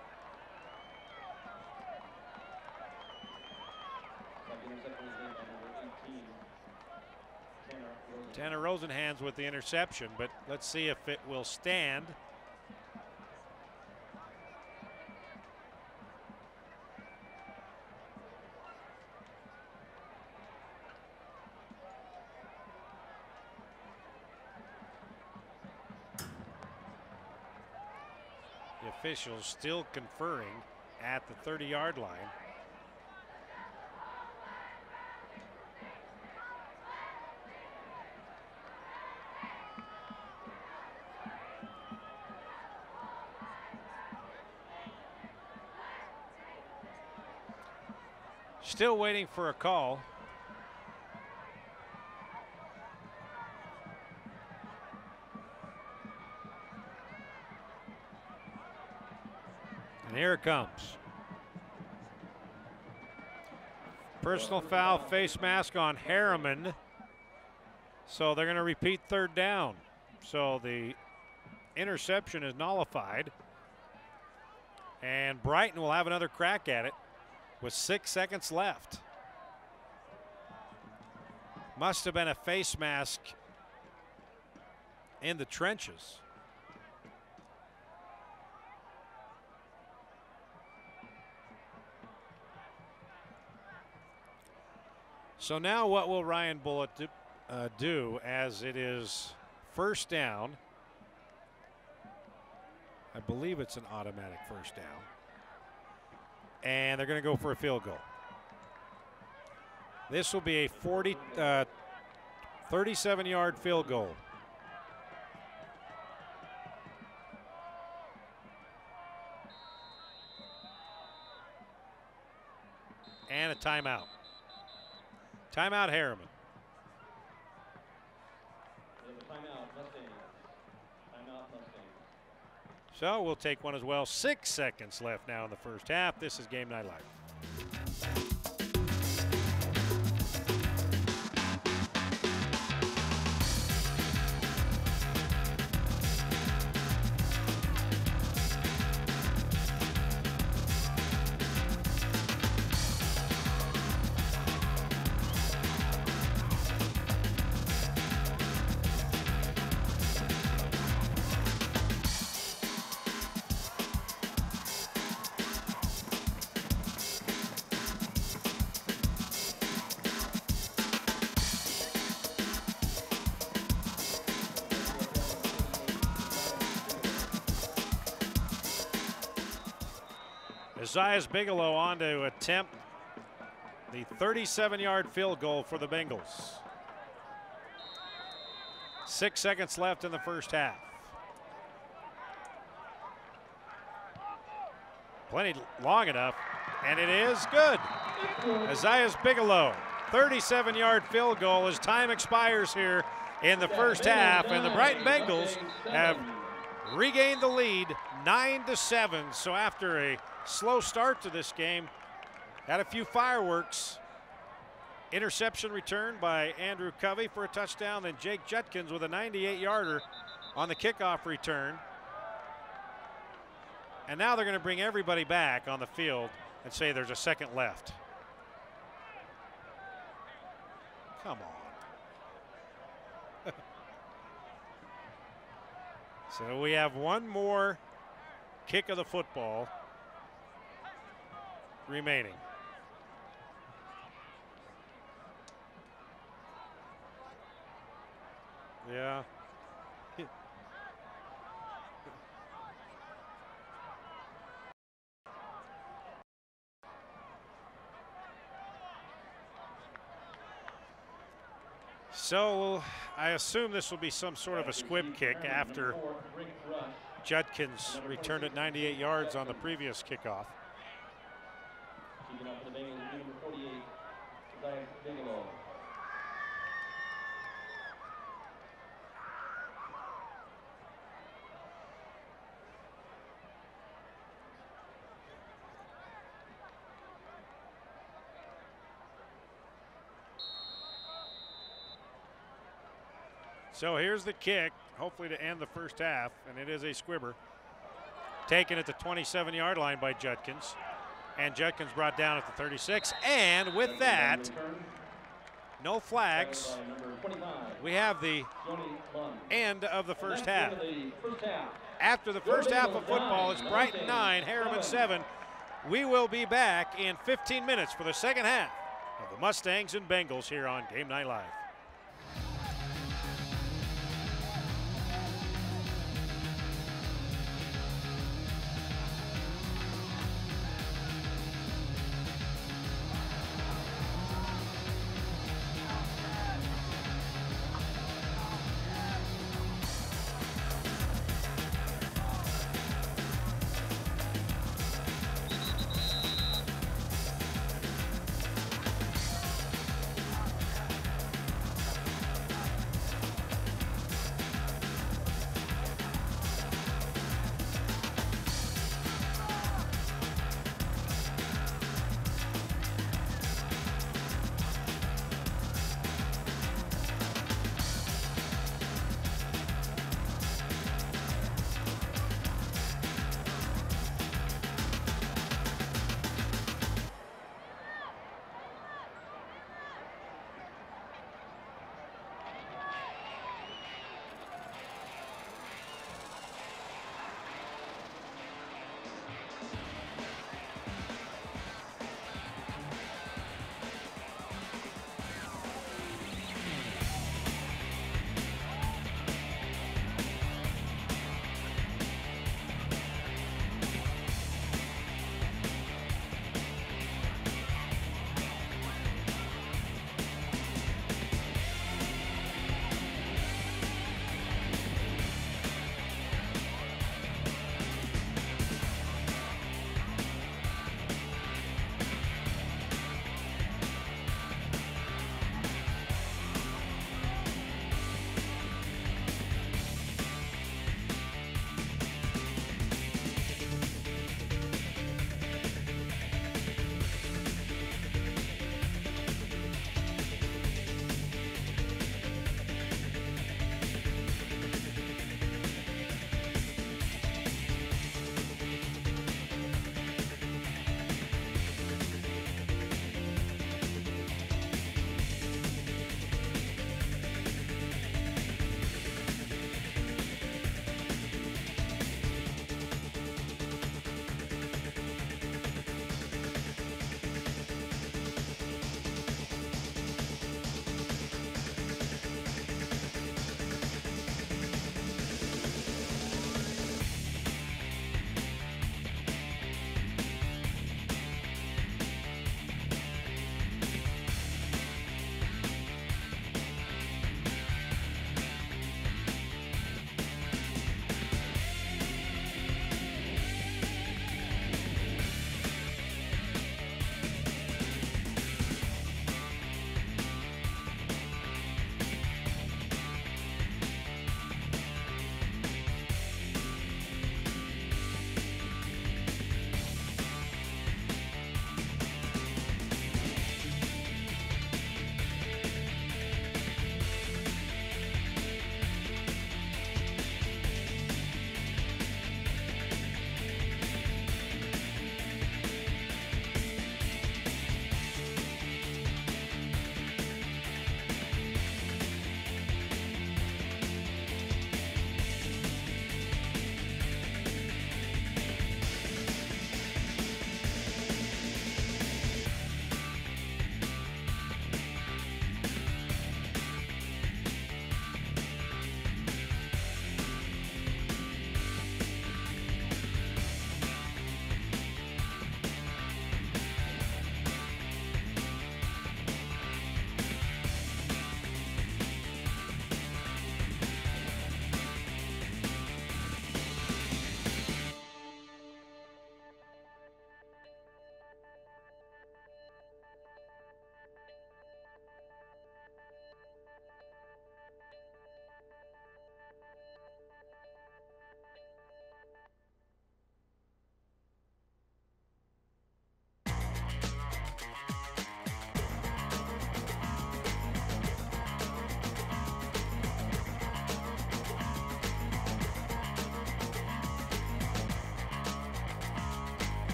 Tanner Rosenhands with the interception, but let's see if it will stand. The officials still conferring at the 30-yard line. Still waiting for a call. And here it comes. Personal foul, face mask on Herriman. So they're going to repeat third down. So the interception is nullified. And Brighton will have another crack at it with 6 seconds left. Must have been a face mask in the trenches. So now what will Ryan Bullitt do as it is first down? I believe it's an automatic first down. And they're going to go for a field goal. This will be a 37-yard field goal. And a timeout. Timeout, Herriman. So we'll take one as well. 6 seconds left now in the first half. This is Game Night Live. Isaiah Bigelow on to attempt the 37-yard field goal for the Bengals. 6 seconds left in the first half. Plenty long enough, and it is good. Isaiah Bigelow, 37-yard field goal as time expires here in the first half, and the Brighton Bengals have regained the lead 9-7. So after a slow start to this game, had a few fireworks. Interception return by Andrew Covey for a touchdown, then Jake Judkins with a 98-yarder on the kickoff return. And now they're going to bring everybody back on the field and say there's a second left. Come on. So we have one more kick of the football remaining. Yeah. So I assume this will be some sort of a squib kick after Judkins returned it 98 yards on the previous kickoff. So here's the kick, hopefully to end the first half, and it is a squibber. Taken at the 27-yard line by Judkins. And Judkins brought down at the 36. And with that, no flags. We have the end of the first half. After the first half of football, it's Brighton 9, Herriman 7. We will be back in 15 minutes for the second half of the Mustangs and Bengals here on Game Night Live.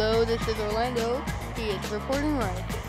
Hello, this is Orlando. He is reporting right.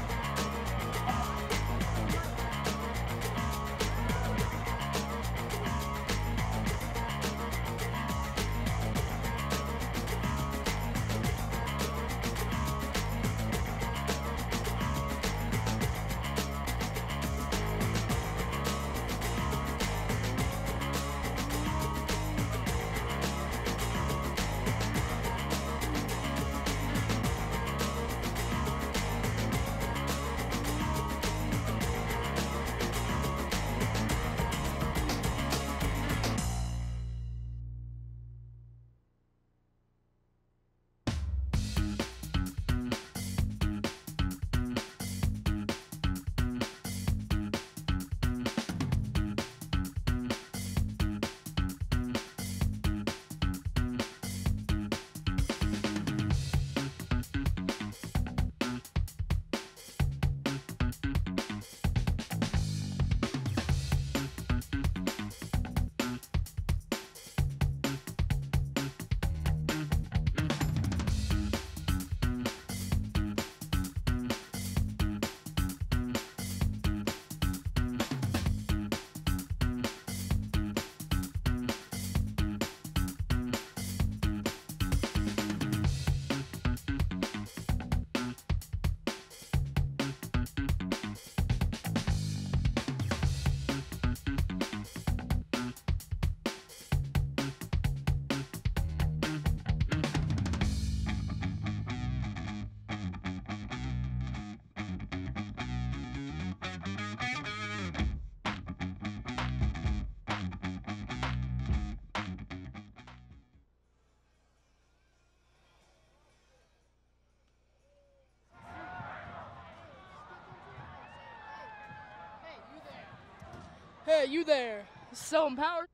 Hey, you there? So empowered.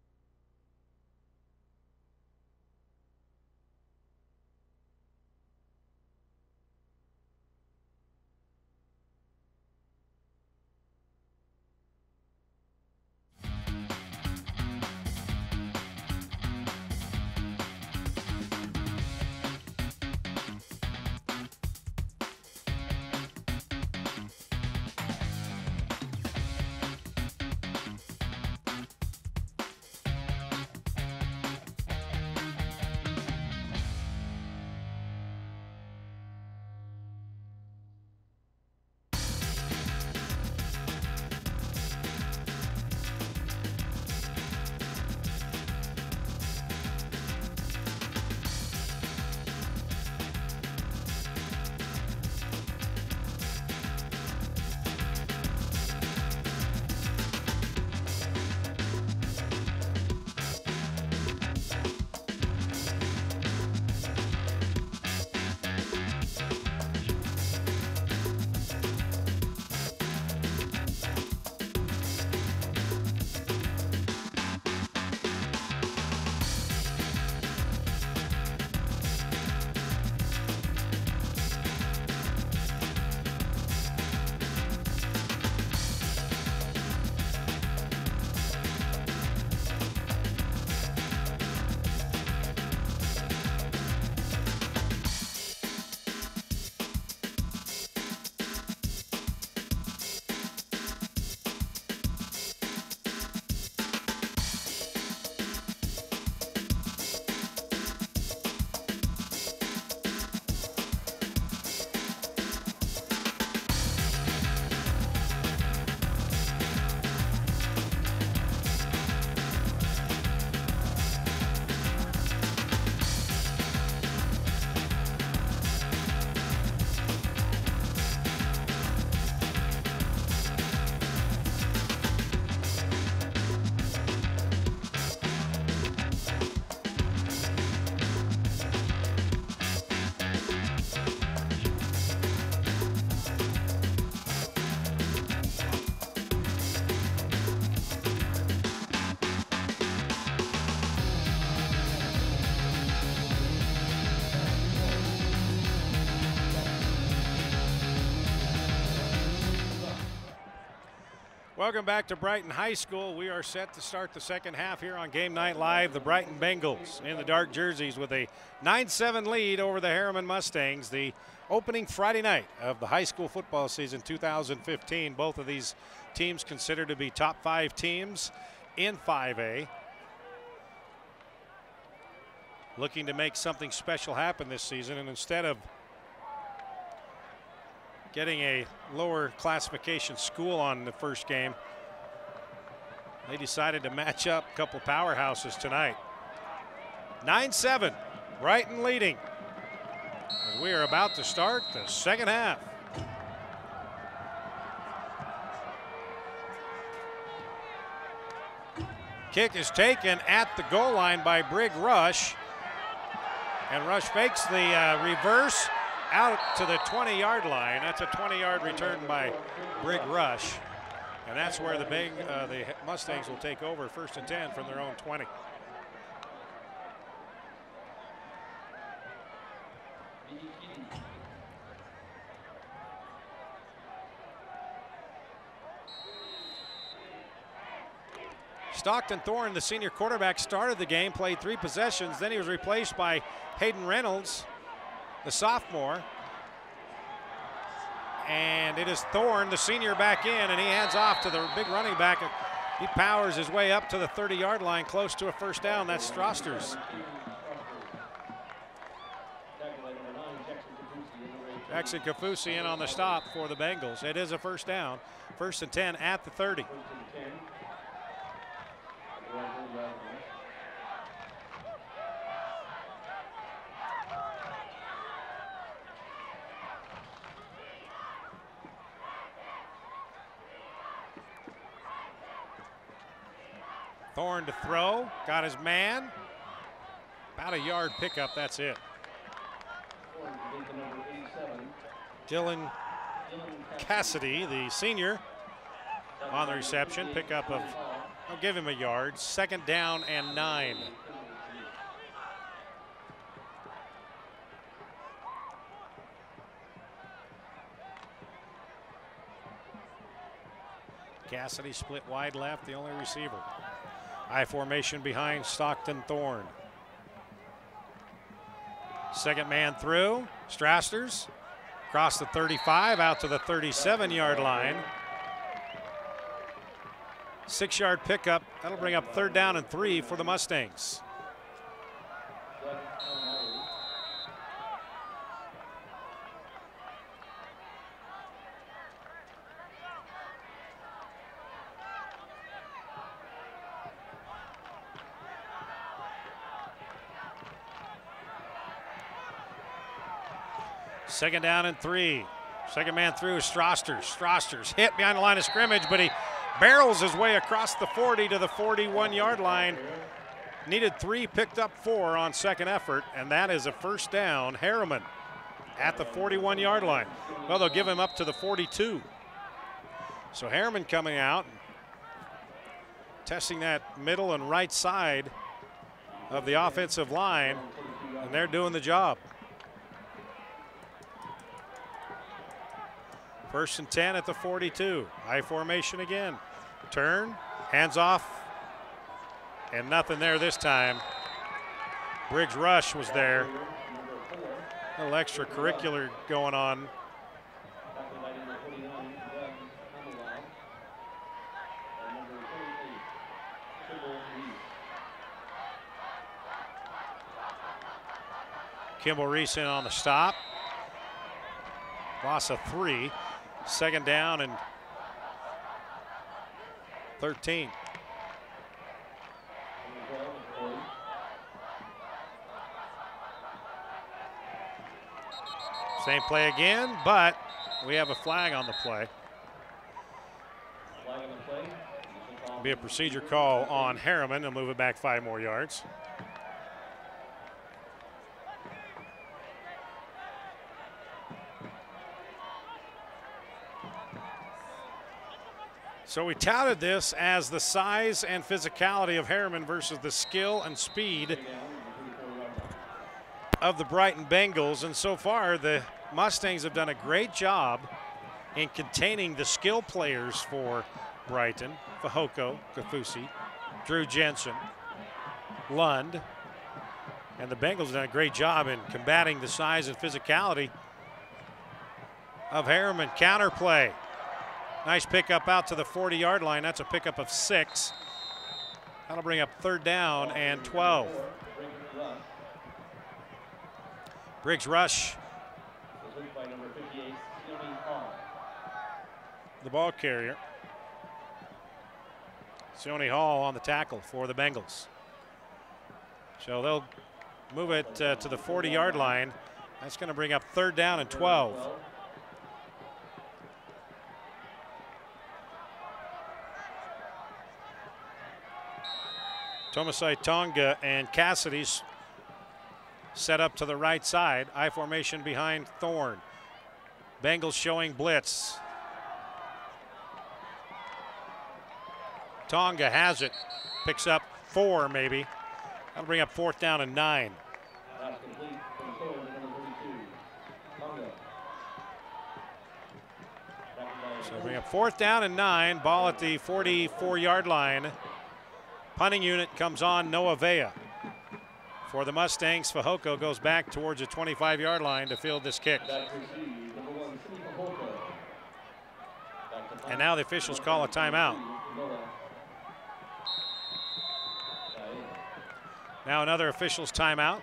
Welcome back to Brighton High School. We are set to start the second half here on Game Night Live. The Brighton Bengals in the dark jerseys with a 9-7 lead over the Herriman Mustangs. The opening Friday night of the high school football season 2015. Both of these teams considered to be top 5 teams in 5A. Looking to make something special happen this season, and instead of getting a lower classification school on the first game, they decided to match up a couple powerhouses tonight. 9-7, Brighton leading as we are about to start the second half. Kick is taken at the goal line by Brig Rush, and Rush fakes the reverse out to the 20-yard line. That's a 20-yard return by Brig Rush. And that's where the Mustangs will take over 1st and 10 from their own 20. Stockton Thorne, the senior quarterback, started the game, played 3 possessions. Then he was replaced by Hayden Reynolds, the sophomore. And it is Thorne, the senior, back in, and he hands off to the big running back. He powers his way up to the 30-yard line, close to a first down. That's Strosters. Jackson Kafusi in on the stop for the Bengals. It is a first down. 1st and 10 at the 30. Thorne to throw, got his man. About a yard pickup, that's it. Dylan Cassidy, the senior, on the reception. Pickup of, I'll give him a yard. 2nd down and 9. Cassidy split wide left, the only receiver. I formation behind Stockton Thorne. 2nd man through. Strasters across the 35 out to the 37-yard line. 6-yard pickup. That'll bring up 3rd down and 3 for the Mustangs. Second down and 3. 2nd man through is Strosters. Strosters hit behind the line of scrimmage, but he barrels his way across the 40 to the 41-yard line. Needed 3, picked up 4 on 2nd effort, and that is a first down. Herriman at the 41-yard line. Well, they'll give him up to the 42. So Herriman coming out, testing that middle and right side of the offensive line, and they're doing the job. 1st and 10 at the 42. I formation again. Turn, hands off, and nothing there this time. Briggs Rush was there. A little extracurricular going on. Kimball Reese in on the stop. Loss of 3. 2nd down and 13. Same play again, but we have a flag on the play. It'll be a procedure call on Herriman. They'll move it back 5 more yards. So we touted this as the size and physicality of Herriman versus the skill and speed of the Brighton Bengals. And so far, the Mustangs have done a great job in containing the skill players for Brighton, Fehoko, Kafusi, Drew Jensen, Lund. And the Bengals have done a great job in combating the size and physicality of Herriman. Counterplay. Nice pickup out to the 40-yard line. That's a pickup of 6. That'll bring up 3rd down and 12. Briggs rush. The ball carrier. Sione Hall on the tackle for the Bengals. So they'll move it to the 40-yard line. That's going to bring up 3rd down and 12. Tomasai Tonga and Cassidy's set up to the right side. I formation behind Thorne. Bengals showing blitz. Tonga has it. Picks up 4 maybe. That'll bring up 4th down and 9. So bring up 4th down and 9. Ball at the 44-yard line. Punting unit comes on Noah Vea. For the Mustangs, Fehoko goes back towards the 25-yard line to field this kick. And now the officials call a timeout. Now another official's timeout.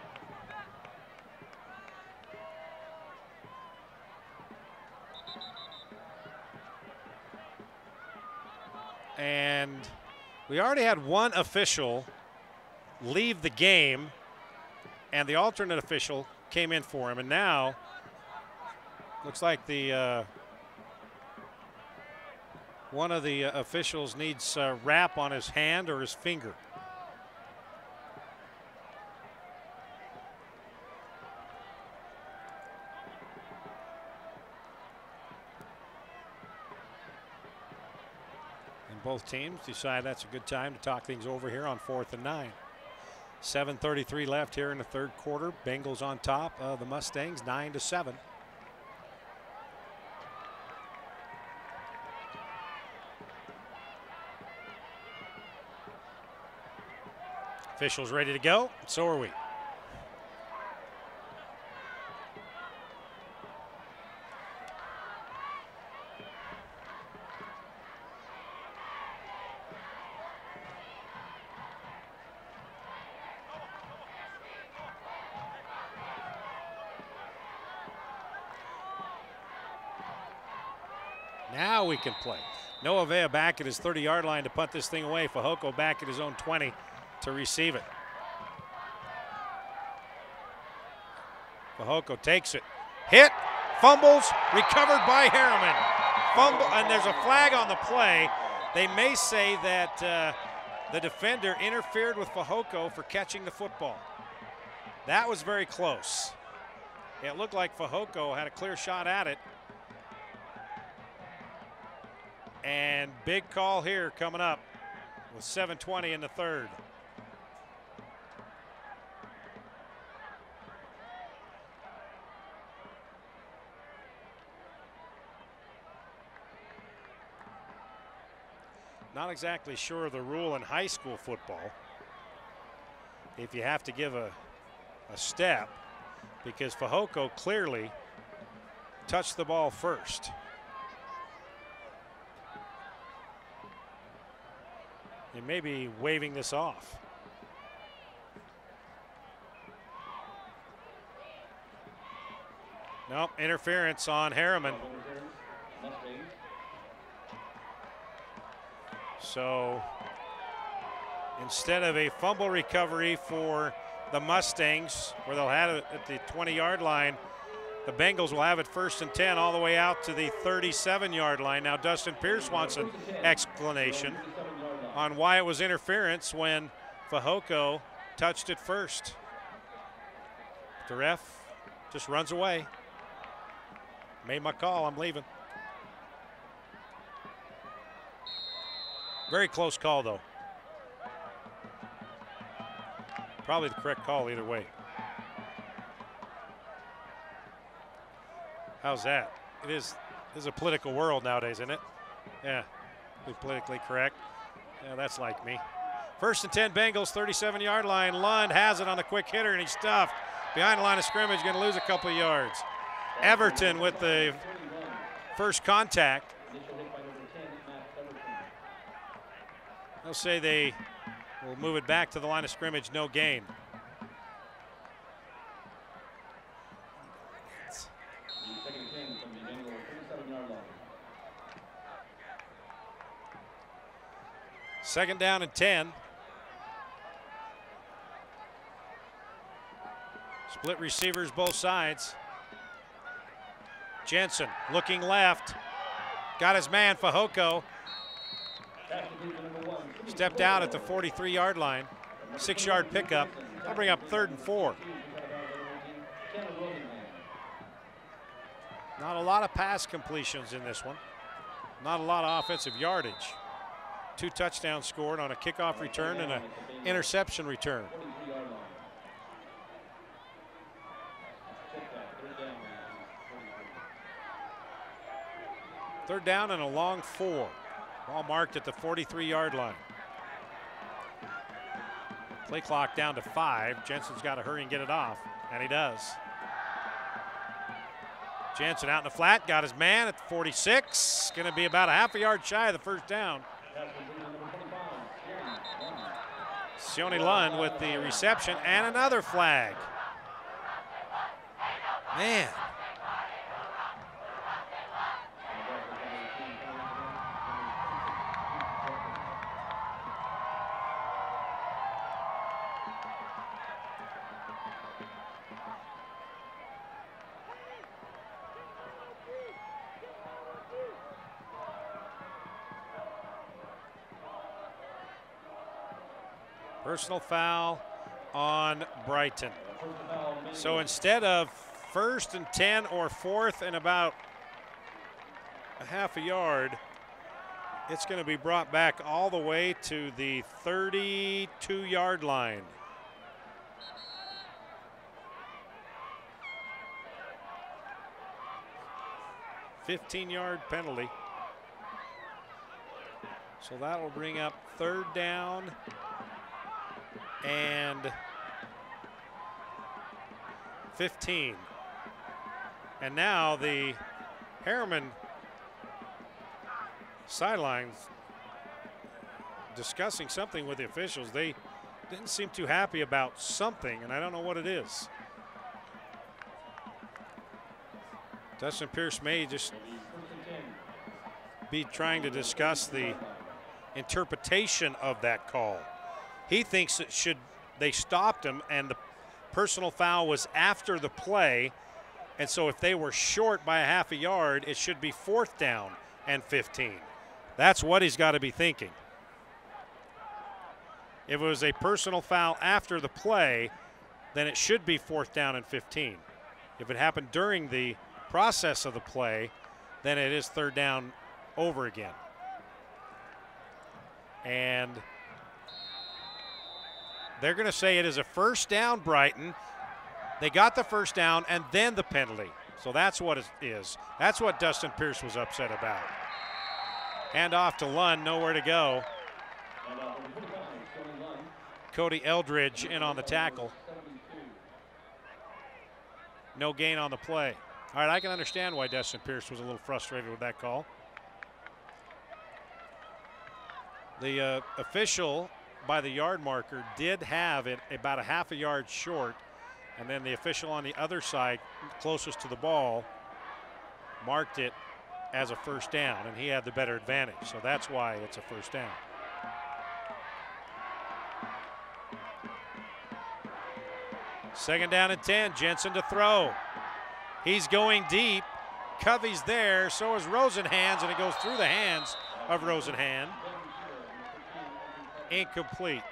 And we already had one official leave the game, and the alternate official came in for him. And now looks like the one of the officials needs a wrap on his hand or his finger. Both teams decide that's a good time to talk things over here on 4th and 9. 7:33 left here in the 3rd quarter. Bengals on top of the Mustangs 9-7. Officials ready to go. So are we. Now we can play. Noah Vea back at his 30-yard line to punt this thing away. Fehoko back at his own 20 to receive it. Fehoko takes it. Hit, fumbles, recovered by Herriman. Fumble, and there's a flag on the play. They may say that the defender interfered with Fehoko for catching the football. That was very close. It looked like Fehoko had a clear shot at it. And big call here coming up with 7:20 in the 3rd. Not exactly sure of the rule in high school football. If you have to give a step, because Fehoko clearly touched the ball first. They may be waving this off. Nope, interference on Herriman. So instead of a fumble recovery for the Mustangs, where they'll have it at the 20-yard line, the Bengals will have it 1st and 10 all the way out to the 37-yard line. Now Dustin Pierce wants an explanation on why it was interference when Fehoko touched it first. The ref just runs away. Made my call, I'm leaving. Very close call though. Probably the correct call either way. How's that? It is a political world nowadays, isn't it? Yeah. Be politically correct. Yeah, that's like me. 1st and 10 Bengals, 37-yard line. Lund has it on a quick hitter, and he's stuffed. Behind the line of scrimmage, going to lose a couple of yards. Everton with the first contact. They'll say they will move it back to the line of scrimmage, no gain. Second down and 10. Split receivers both sides. Jensen looking left. Got his man, Fehoko. Stepped out at the 43-yard line. 6-yard pickup. That'll bring up 3rd and 4. Not a lot of pass completions in this one. Not a lot of offensive yardage. 2 touchdowns scored on a kickoff return and an interception return. Third down and a long 4. Ball marked at the 43-yard line. Play clock down to 5. Jensen's got to hurry and get it off, and he does. Jensen out in the flat, got his man at 46. Going to be about a half a yard shy of the first down. Sione Lund with the reception and another flag. Man. Personal foul on Brighton. So instead of 1st and 10 or 4th and about a half a yard, it's going to be brought back all the way to the 32-yard line. $15-yard penalty. So that will bring up 3rd down and 15. And now the Herriman sidelines discussing something with the officials. They didn't seem too happy about something, and I don't know what it is. Dustin Pierce may just be trying to discuss the interpretation of that call. He thinks they stopped him and the personal foul was after the play, and so if they were short by a half a yard, it should be 4th down and 15. That's what he's got to be thinking. If it was a personal foul after the play, then it should be 4th down and 15. If it happened during the process of the play, then it is 3rd down over again. And they're going to say it is a 1st down, Brighton. They got the 1st down and then the penalty. So that's what it is. That's what Dustin Pierce was upset about. Hand off to Lund, nowhere to go. Cody Eldridge in on the tackle. No gain on the play. All right, I can understand why Dustin Pierce was a little frustrated with that call. The official by the yard marker did have it about a half a yard short, and then the official on the other side closest to the ball marked it as a 1st down, and he had the better advantage, so that's why it's a 1st down. Second down and 10, Jensen to throw. He's going deep. Covey's there, so is Rosenhands, and it goes through the hands of Rosenhan. Incomplete.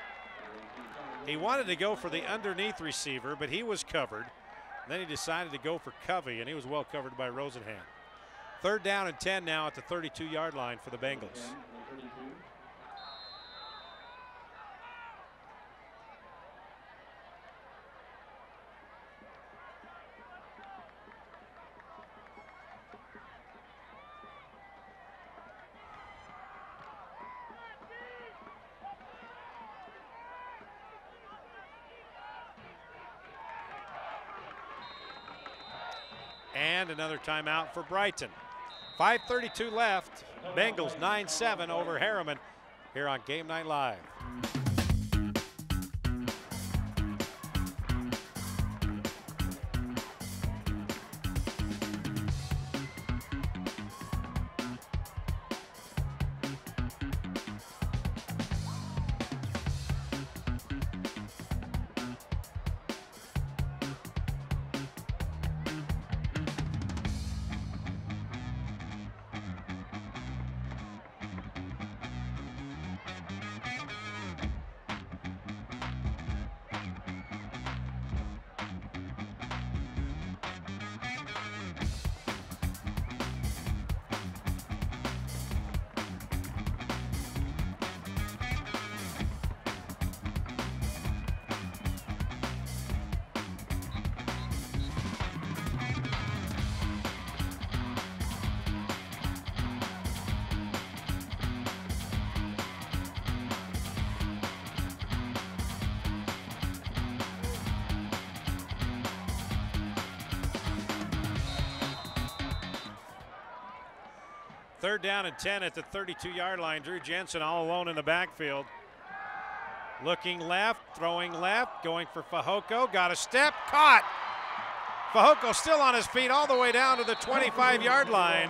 He wanted to go for the underneath receiver, but he was covered. Then he decided to go for Covey, and he was well covered by Rosenhan. 3rd down and 10 now at the 32-yard line for the Bengals. and another timeout for Brighton. 5:32 left. Bengals 9-7 over Herriman here on Game Night Live. Third down and 10 at the 32-yard line. Drew Jensen all alone in the backfield. Looking left, throwing left, going for Fehoko. Got a step, caught. Fehoko still on his feet all the way down to the 25-yard line.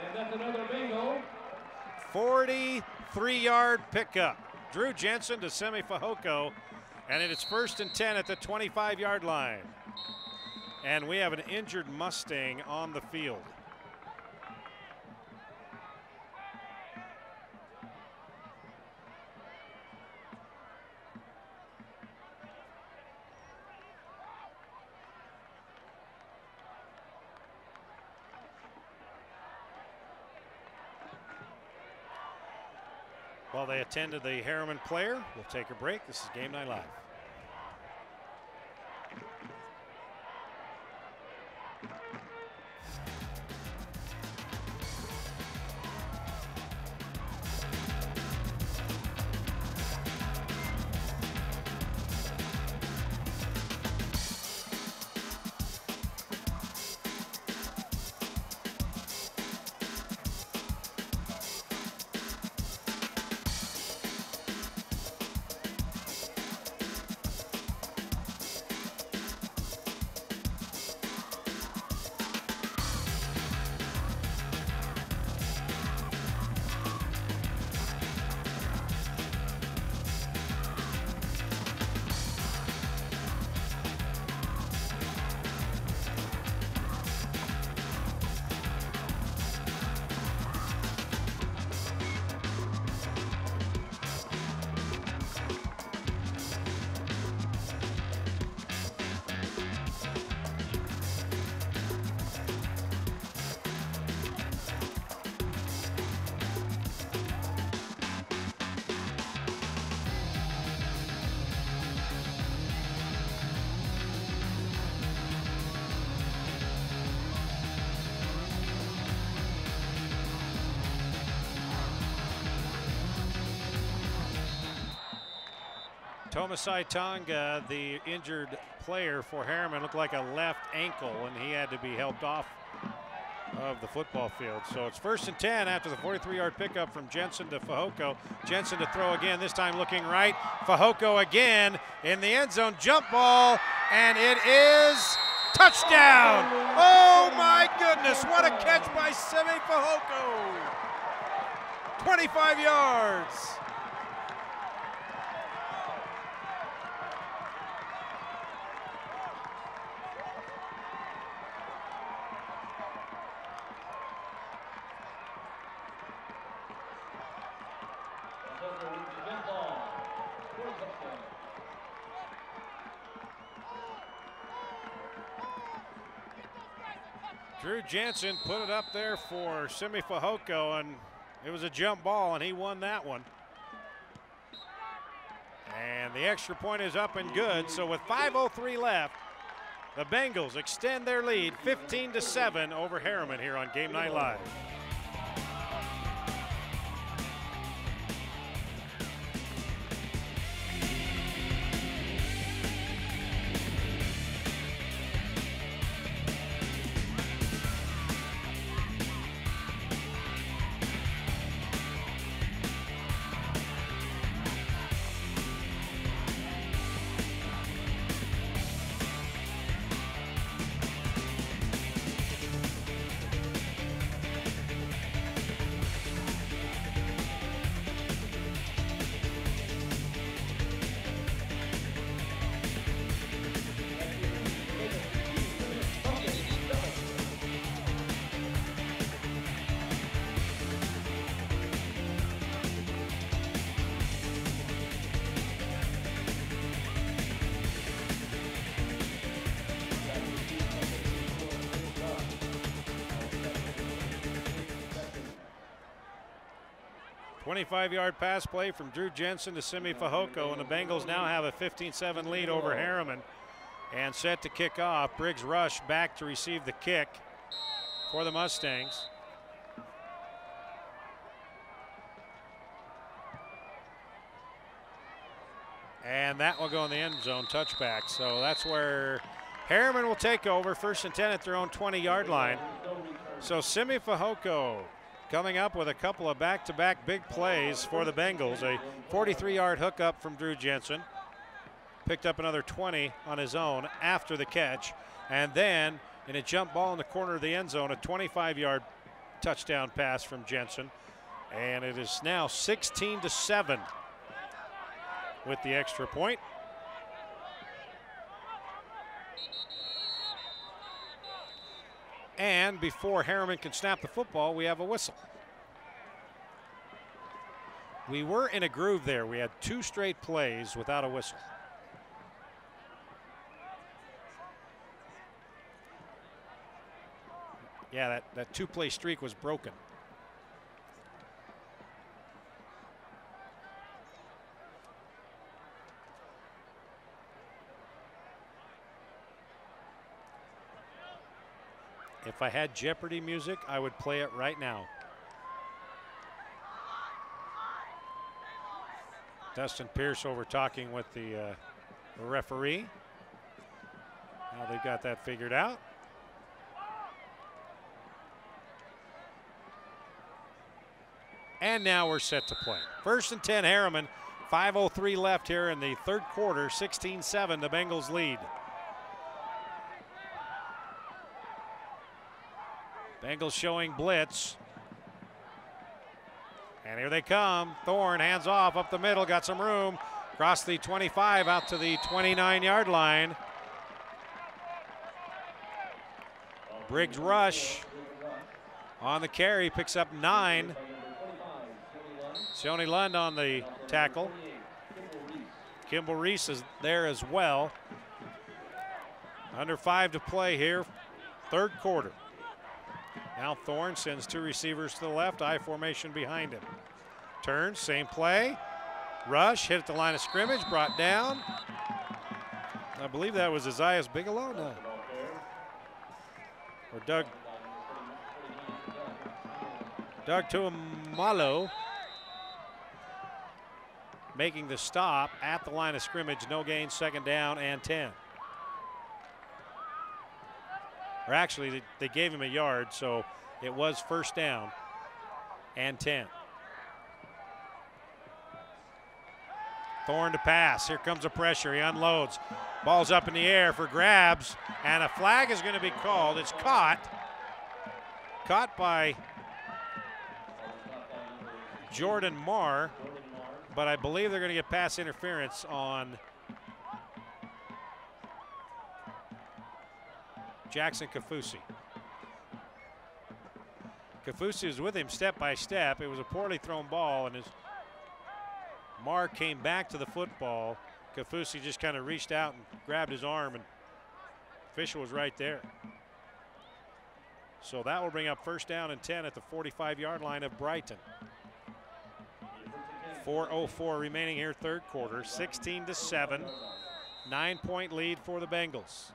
And that's another bingo. 43-yard pickup. Drew Jensen to Semi Fehoko, and it's 1st and 10 at the 25-yard line. And we have an injured Mustang on the field. While they attend to the Herriman player, we'll take a break. This is Game Night Live. Tomasai Tonga, the injured player for Herriman, looked like a left ankle, and he had to be helped off of the football field. So it's 1st and 10 after the 43-yard pickup from Jensen to Fehoko. Jensen to throw again, this time looking right. Fehoko again in the end zone, jump ball, and it is touchdown. Oh my goodness, what a catch by Semi Fehoko. 25 yards. Drew Jensen put it up there for Semi Fehoko, and it was a jump ball, and he won that one. And the extra point is up and good. So with 5:03 left, the Bengals extend their lead 15-7 over Herriman here on Game Night Live. 25-yard pass play from Drew Jensen to Simi Fehoko, and the Bengals now have a 15-7 lead over Herriman and set to kick off. Briggs Rush back to receive the kick for the Mustangs. And that will go in the end zone, touchback. So that's where Herriman will take over, 1st and 10 at their own 20-yard line. So Simi Fehoko coming up with a couple of back-to-back big plays for the Bengals. A 43-yard hookup from Drew Jensen. Picked up another 20 on his own after the catch. And then in a jump ball in the corner of the end zone, a 25-yard touchdown pass from Jensen. And it is now 16-7 with the extra point. And before Herriman can snap the football, we have a whistle. We were in a groove there. We had 2 straight plays without a whistle. Yeah, that 2-play streak was broken. If I had Jeopardy music, I would play it right now. Dustin Pierce over talking with the referee. Now they've got that figured out. And now we're set to play. 1st and 10 Herriman, 5:03 left here in the 3rd quarter, 16-7 the Bengals lead. Bengals showing blitz. And here they come. Thorne hands off up the middle, got some room. Across the 25 out to the 29-yard line. Briggs Rush on the carry, picks up 9. Sione Lund on the tackle. Kimball Reese is there as well. Under 5 to play here, 3rd quarter. Now Thorne sends 2 receivers to the left, I formation behind him. Turns, same play. Rush hit at the line of scrimmage, brought down. I believe that was Isaiah Bigelow. No. Or Doug Tuamalo making the stop at the line of scrimmage. No gain, 2nd down and 10. Or actually, they gave him a yard, so it was 1st down and 10. Thorne to pass. Here comes the pressure. He unloads. Ball's up in the air for grabs, and a flag is going to be called. It's caught by Jordan Marr, but I believe they're going to get pass interference on Jackson Kafusi. Kafusi was with him step by step. It was a poorly thrown ball, and as Marr came back to the football, Kafusi just kind of reached out and grabbed his arm, and official was right there. So that will bring up 1st down and 10 at the 45-yard line of Brighton. 4:04 remaining here, 3rd quarter, 16-7, 9-point lead for the Bengals.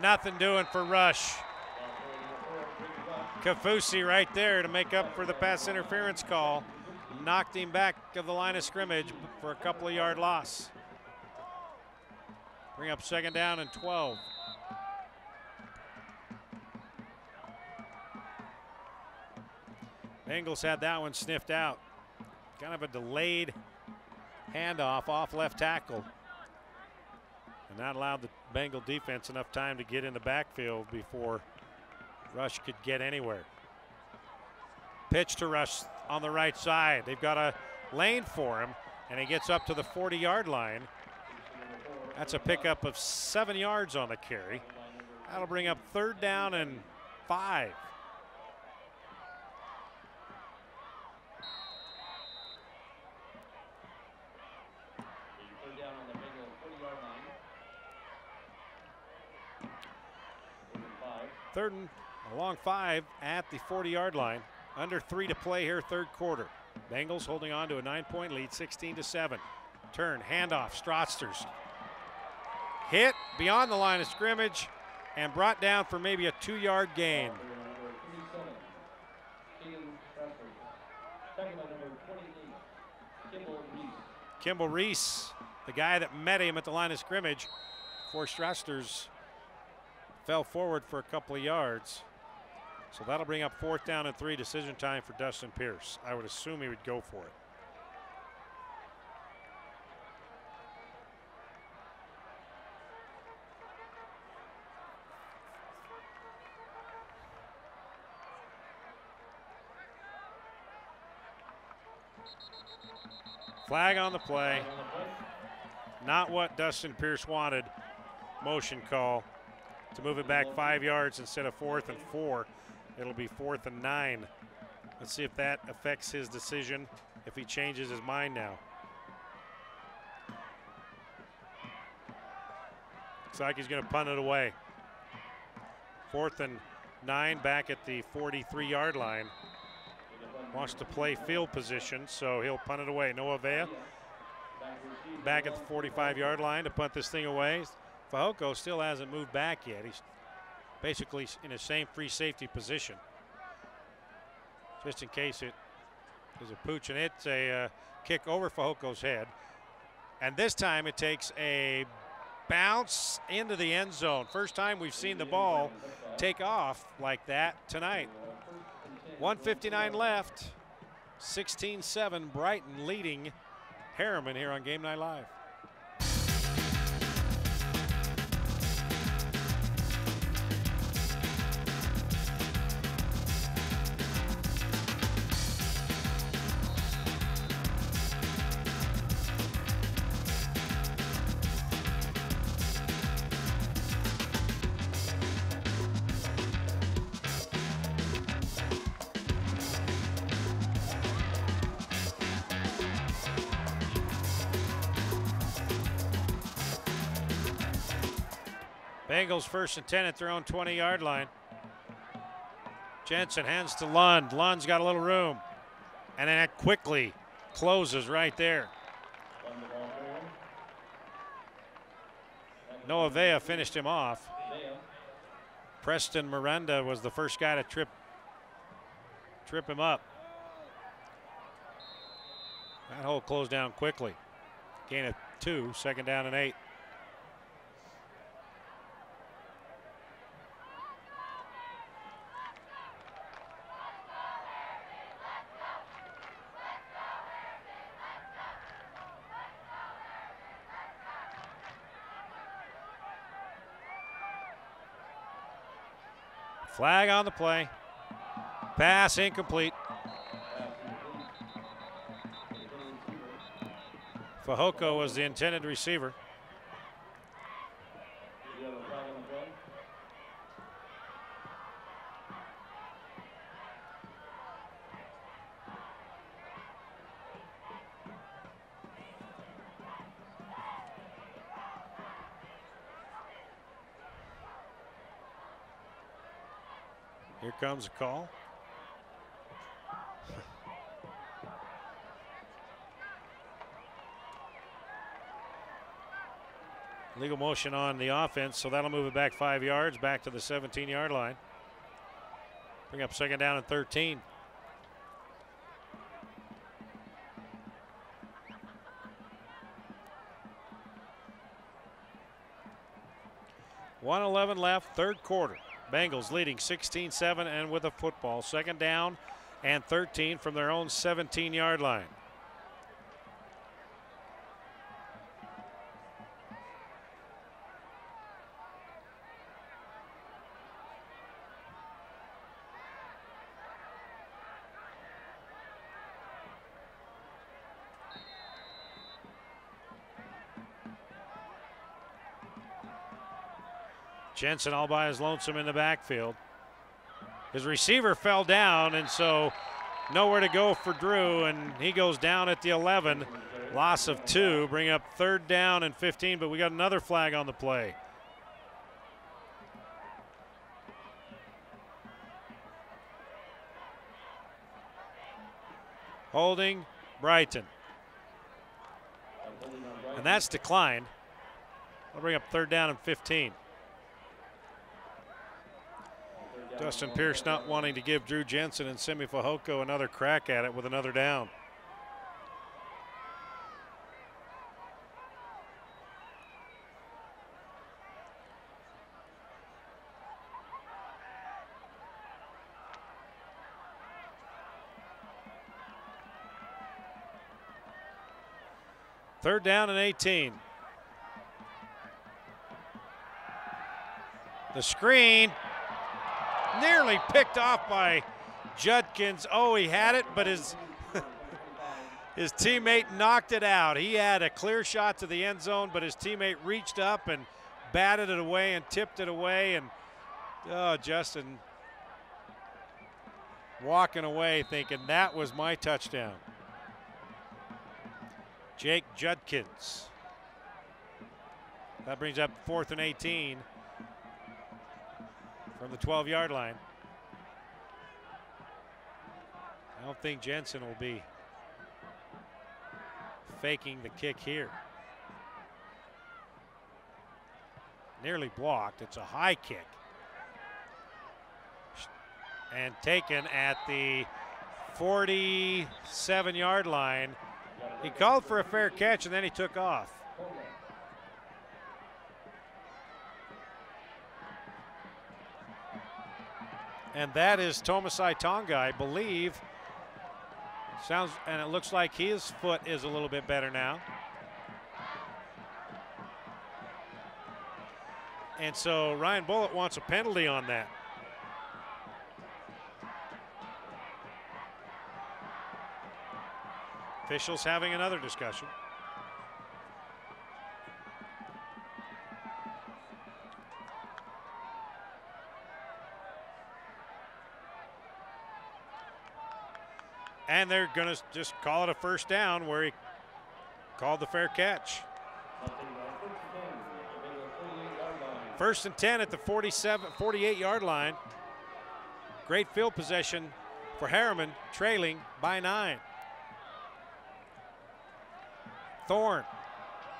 Nothing doing for Rush. Kafusi right there to make up for the pass interference call. Knocked him back of the line of scrimmage for a couple of yard loss. Bring up 2nd down and 12. Bengals had that one sniffed out. Kind of a delayed handoff off left tackle. And that allowed the Bengal defense enough time to get in the backfield before Rush could get anywhere. Pitch to Rush on the right side. They've got a lane for him, and he gets up to the 40-yard line. That's a pickup of 7 yards on the carry. That'll bring up 3rd down and 5. Third and a long 5 at the 40-yard line. Under 3 to play here, third quarter. Bengals holding on to a 9-point lead, 16-7. Turn, handoff, Strotsters. Hit beyond the line of scrimmage and brought down for maybe a 2-yard gain. Kimball Reese, the guy that met him at the line of scrimmage before Strotsters fell forward for a couple of yards. So that'll bring up 4th down and 3, decision time for Dustin Pierce. I would assume he would go for it. Flag on the play. Not what Dustin Pierce wanted. Motion call to move it back 5 yards instead of 4th and 4. It'll be 4th and 9. Let's see if that affects his decision, if he changes his mind now. Looks like he's going to punt it away. 4th and 9 back at the 43-yard line. Wants to play field position, so he'll punt it away. Noah Vea back at the 45-yard line to punt this thing away. Fehoko still hasn't moved back yet. He's basically in the same free safety position. Just in case it is a pooch, and it's a kick over Fajoko's head. And this time it takes a bounce into the end zone. First time we've seen the ball take off like that tonight. 1:59 left, 16-7, Brighton leading Herriman here on Game Night Live. Bengals 1st and 10 at their own 20-yard line. Jensen hands to Lund. Lund's got a little room. And then that quickly closes right there. Noah Vea finished him off. Preston Miranda was the first guy to trip him up. That hole closed down quickly. Gain of 2, 2nd down and 8. Flag on the play. Pass incomplete. Fehoko was the intended receiver. Here comes a call. Legal motion on the offense, so that'll move it back 5 yards, back to the 17-yard line. Bring up 2nd down and 13. .111 left, third quarter. Bengals leading 16-7 and with a football. 2nd down and 13 from their own 17-yard line. Jensen all by his lonesome in the backfield. His receiver fell down, and so nowhere to go for Drew, and he goes down at the 11. Loss of 2, bring up 3rd down and 15, but we got another flag on the play. Holding Brighton. And that's declined. I'll bring up 3rd down and 15. Dustin Pierce not wanting to give Drew Jensen and Simi Fehoko another crack at it with another down. Third down and 18. The screen nearly picked off by Judkins. Oh, he had it, but his his teammate knocked it out. He had a clear shot to the end zone, but his teammate reached up and batted it away and tipped it away. And Justin walking away thinking that was my touchdown. Jake Judkins. That brings up 4th and 18 from the 12-yard line. I don't think Jensen will be faking the kick here. Nearly blocked. It's a high kick. And taken at the 47-yard line. He called for a fair catch and then he took off. And that is Tomasai Tonga, I believe. And it looks like his foot is a little bit better now. And so Ryan Bullitt wants a penalty on that. Officials having another discussion. And they're going to just call it a first down where he called the fair catch. 1st and 10 at the 48-yard line. Great field possession for Herriman, trailing by 9. Thorne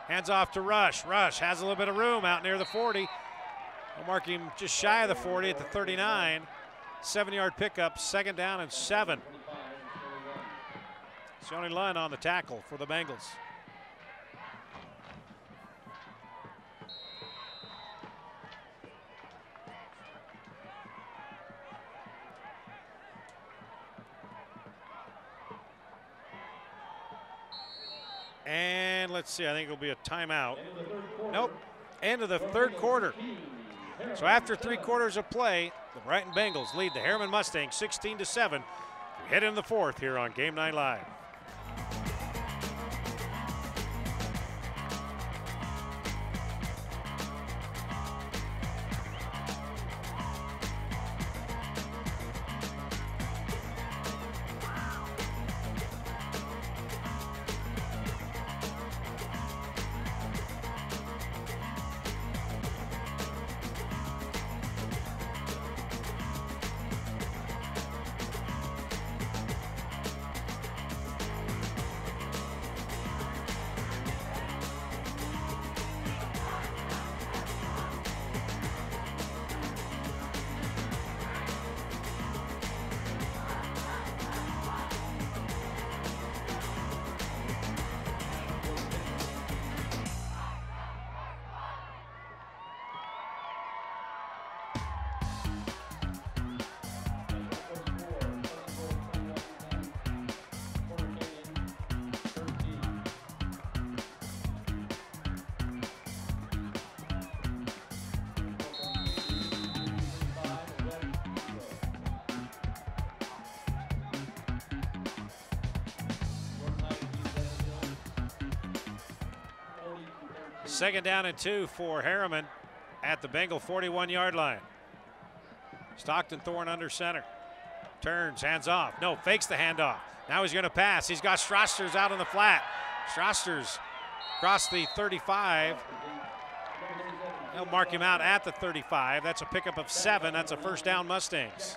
hands off to Rush. Rush has a little bit of room out near the 40. I'll mark him just shy of the 40 at the 39. 7-yard pickup, 2nd down and 7. Sonny Lunn on the tackle for the Bengals. And let's see, I think it'll be a timeout. Nope, end of the 3rd quarter. So after 3 quarters of play, the Brighton Bengals lead the Herriman Mustangs 16-7. We head into the 4th here on Game 9 Live. Second down and 2 for Herriman at the Bengal 41-yard line. Stockton Thorne under center. Turns, hands off. No, fakes the handoff. Now he's going to pass. He's got Strasters out on the flat. Strasters across the 35. They'll mark him out at the 35. That's a pickup of 7. That's a first down, Mustangs.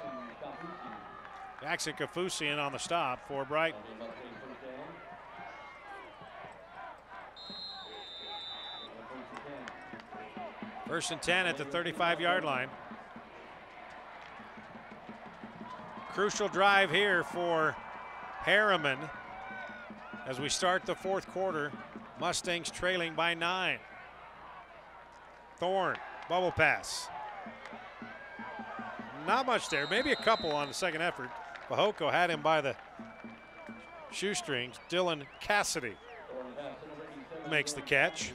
Jackson Kafusian on the stop for Brighton. First and 10 at the 35-yard line. Crucial drive here for Herriman as we start the fourth quarter. Mustangs trailing by 9. Thorne, bubble pass. Not much there, maybe a couple on the second effort. Fehoko had him by the shoestrings. Dylan Cassidy makes the catch.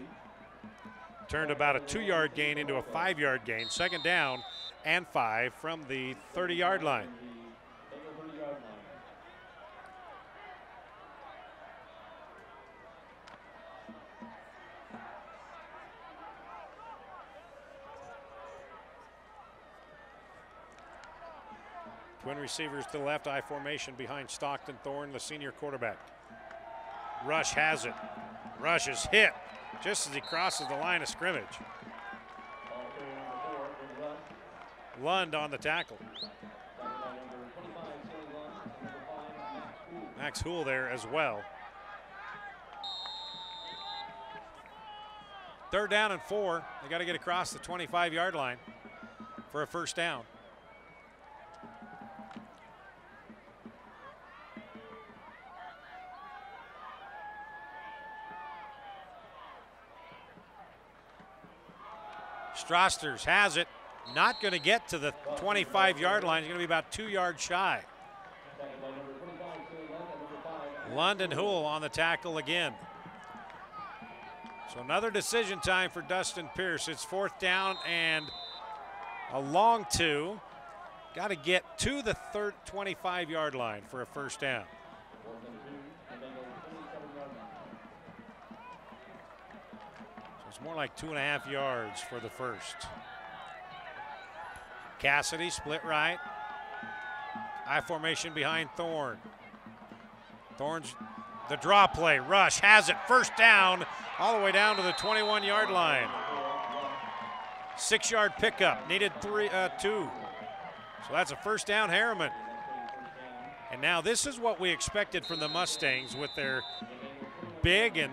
Turned about a 2-yard gain into a 5-yard gain. Second down and 5 from the 30-yard line. Twin receivers to the left, I formation behind Stockton Thorne, the senior quarterback. Rush has it. Rush is hit just as he crosses the line of scrimmage. Lund on the tackle. Max Hool there as well. Third down and 4. They got to get across the 25-yard line for a first down. Strasters has it, not going to get to the 25-yard line. He's going to be about 2 yards shy. London Hool on the tackle again. So another decision time for Dustin Pierce. It's fourth down and a long 2. Got to get to the 25-yard line for a first down. It's more like 2.5 yards for the first. Cassidy split right. I formation behind Thorne. Thorne's the draw play. Rush has it. First down all the way down to the 21-yard line. 6-yard pickup. Needed 2. So that's a first down, Herriman. And now this is what we expected from the Mustangs with their big and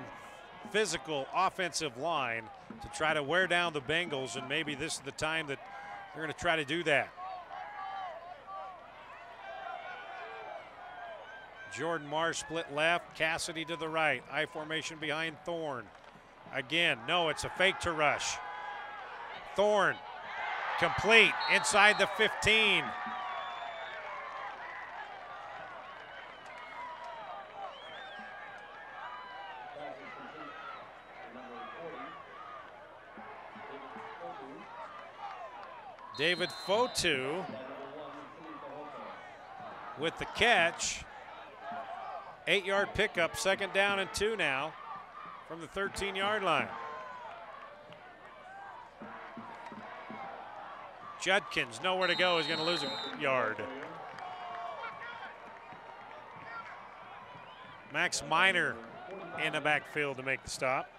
physical offensive line to try to wear down the Bengals, and maybe this is the time that they're going to try to do that. Jordan Marsh split left, Cassidy to the right, I formation behind Thorne. Again, no, it's a fake to Rush. Thorne complete inside the 15. David Fotu with the catch. 8-yard pickup, second down and 2 now from the 13-yard line. Judkins nowhere to go. He's going to lose a yard. Max Miner in the backfield to make the stop.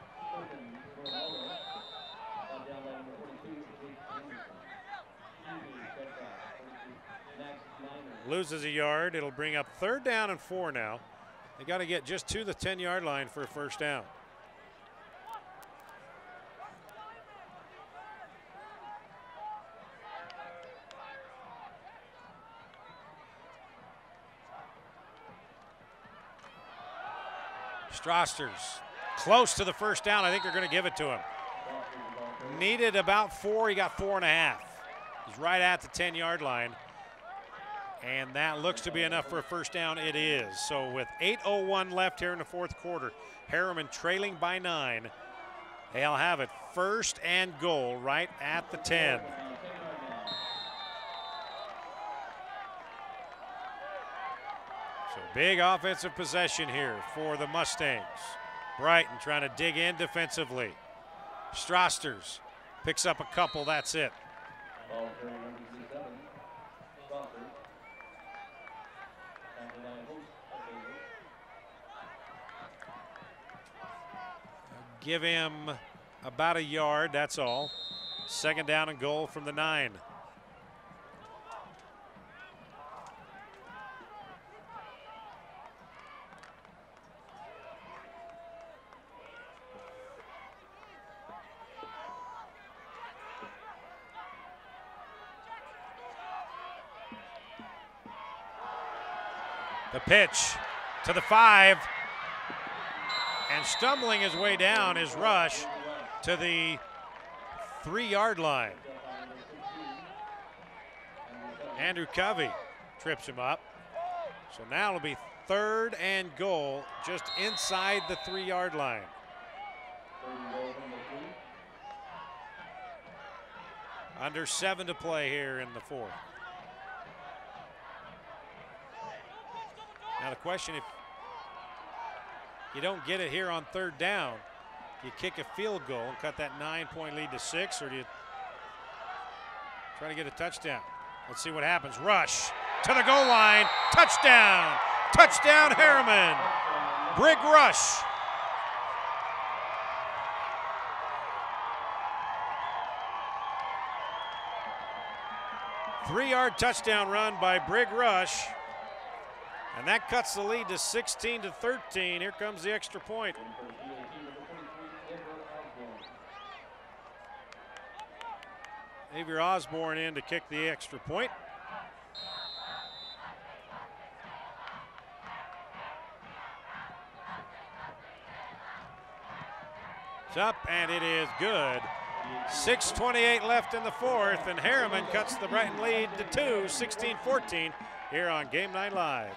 Loses a yard. It'll bring up third down and 4 now. They got to get just to the 10-yard line for a first down. Strasters close to the first down. I think they're going to give it to him. Needed about 4. He got 4.5. He's right at the 10-yard line. And that looks to be enough for a first down. It is. So with 8:01 left here in the fourth quarter, Herriman trailing by 9. They'll have it first and goal right at the 10. So big offensive possession here for the Mustangs. Brighton trying to dig in defensively. Strasters picks up a couple. That's it. give him about a yard, that's all. Second down and goal from the 9. The pitch to the 5, and stumbling his way down is Rush to the 3-yard line. Andrew Covey trips him up. So now it'll be 3rd and goal just inside the 3-yard line. Under 7 to play here in the 4th. Now the question, if you don't get it here on 3rd down, you kick a field goal and cut that 9-point lead to 6, or do you try to get a touchdown? Let's see what happens. Rush to the goal line. Touchdown. Touchdown, Herriman. Brig Rush. Three-yard touchdown run by Brig Rush. And that cuts the lead to 16-13. Here comes the extra point. Xavier Osborne in to kick the extra point. It's up, and it is good. 6:28 left in the 4th, and Herriman cuts the Brighton lead to 2, 16-14 here on Game Night Live.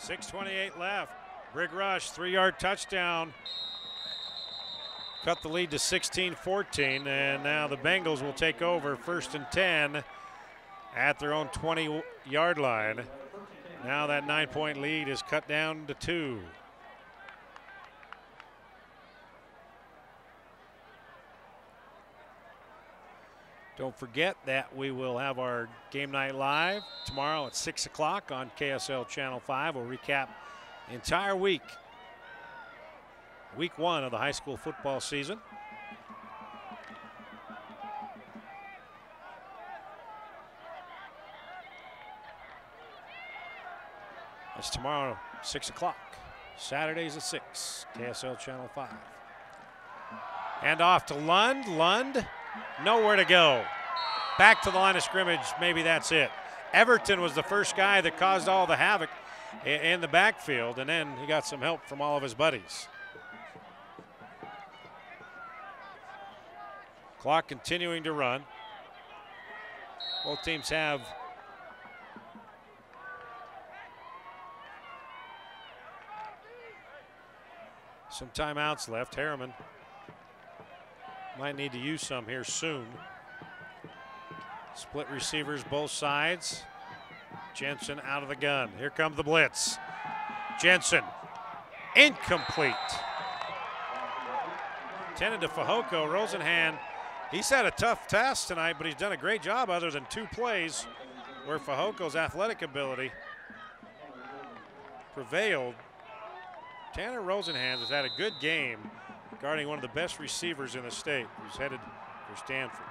.6:28 left. Brig Rush, 3-yard touchdown. Cut the lead to 16-14, and now the Bengals will take over 1st and 10 at their own 20-yard line. Now that 9-point lead is cut down to 2. Don't forget that we will have our Game Night Live tomorrow at 6 o'clock on KSL Channel 5. We'll recap the entire week. Week 1 of the high school football season. That's tomorrow, 6 o'clock. Saturdays at 6, KSL Channel 5. And off to Lund. Lund, nowhere to go. Back to the line of scrimmage, maybe that's it. Everton was the first guy that caused all the havoc in the backfield, and then he got some help from all of his buddies. Clock continuing to run. Both teams have some timeouts left. Herriman might need to use some here soon. Split receivers both sides. Jensen out of the gun. Here comes the blitz. Jensen, incomplete. Intended to Fajoko. Rosenhan, he's had a tough task tonight, but he's done a great job other than 2 plays where Fajoko's athletic ability prevailed. Tanner Rosenhan has had a good game guarding one of the best receivers in the state, who's headed for Stanford.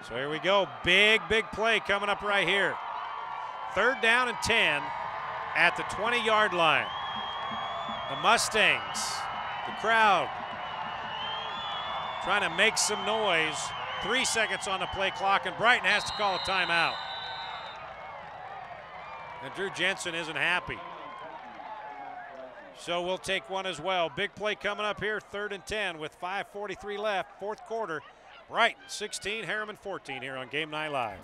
So here we go, big play coming up right here. 3rd down and 10 at the 20-yard line. The Mustangs, the crowd trying to make some noise. 3 seconds on the play clock, and Brighton has to call a timeout. And Drew Jensen isn't happy. So we'll take one as well. Big play coming up here, 3rd and 10 with 5:43 left, 4th quarter. Brighton 16, Herriman 14 here on Game Night Live.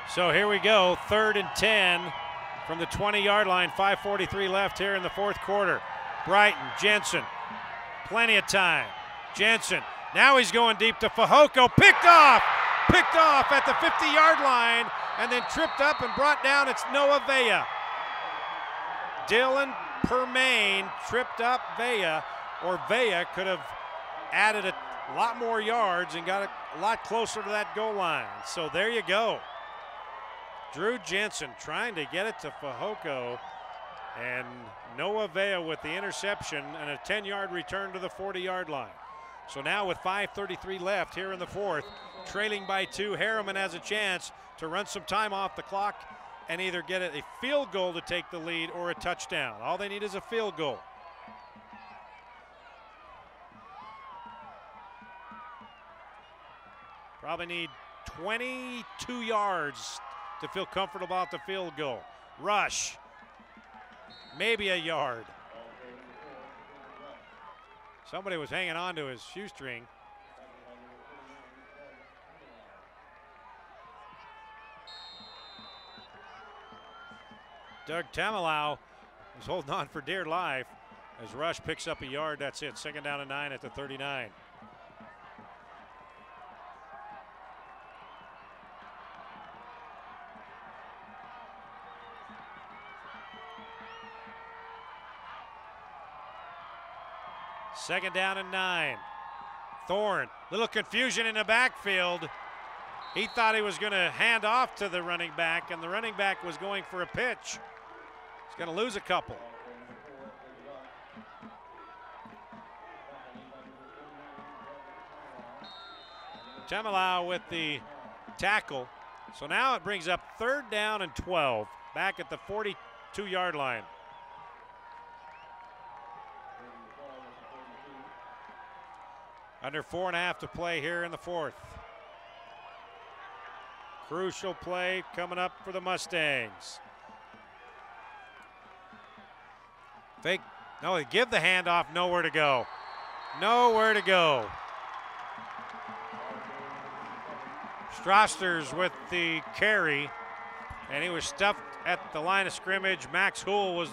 So here we go, 3rd and 10 from the 20-yard line, 5:43 left here in the 4th quarter. Brighton, Jensen, plenty of time. Jensen, now he's going deep to Fehoko, picked off at the 50-yard line, and then tripped up and brought down. It's Noah Vea. Dylan Permain tripped up Vea, or Vea could have added a lot more yards and got a lot closer to that goal line. So there you go. Drew Jensen trying to get it to Fehoko, and Noah Vea with the interception and a 10-yard return to the 40-yard line. So now with 5:33 left here in the 4th, trailing by 2, Herriman has a chance to run some time off the clock and either get a field goal to take the lead or a touchdown. All they need is a field goal. Probably need 22 yards to feel comfortable about the field goal. Rush, maybe a yard. Somebody was hanging on to his shoestring. Doug Tamalau was holding on for dear life as Rush picks up a yard. That's it, 2nd down and 9 at the 39. Second down and 9. Thorne, little confusion in the backfield. He thought he was going to hand off to the running back, and the running back was going for a pitch. He's going to lose a couple. Tamalau with the tackle. So now it brings up 3rd down and 12, back at the 42-yard line. Under 4.5 to play here in the 4th. Crucial play coming up for the Mustangs. Fake, no, they give the handoff, nowhere to go. Nowhere to go. Strasters with the carry, and he was stuffed at the line of scrimmage. Max Hool was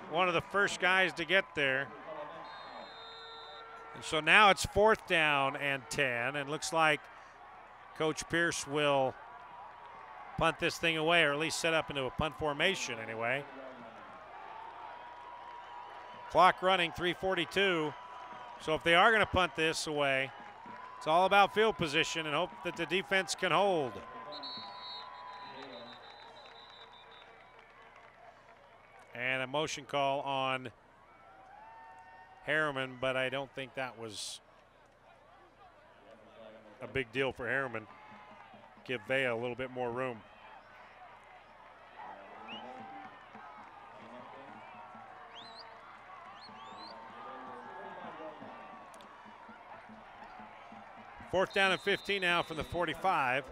one of the first guys to get there. And so now it's 4th down and 10, and looks like Coach Pierce will punt this thing away, or at least set up into a punt formation anyway. Clock running, 3:42. So if they are going to punt this away, it's all about field position and hope that the defense can hold. And a motion call on Herriman, but I don't think that was a big deal for Herriman. Give Vea a little bit more room. Fourth down and 15 now from the 45.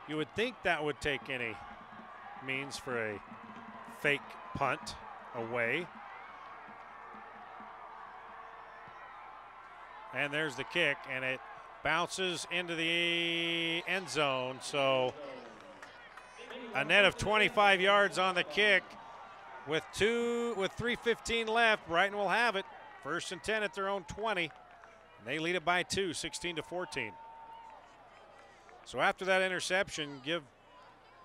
You would think that would take any means for a fake punt away. And there's the kick, and it bounces into the end zone. So a net of 25 yards on the kick with 3:15 left. Brighton will have it. 1st and 10 at their own 20. They lead it by 2, 16-14. So after that interception, give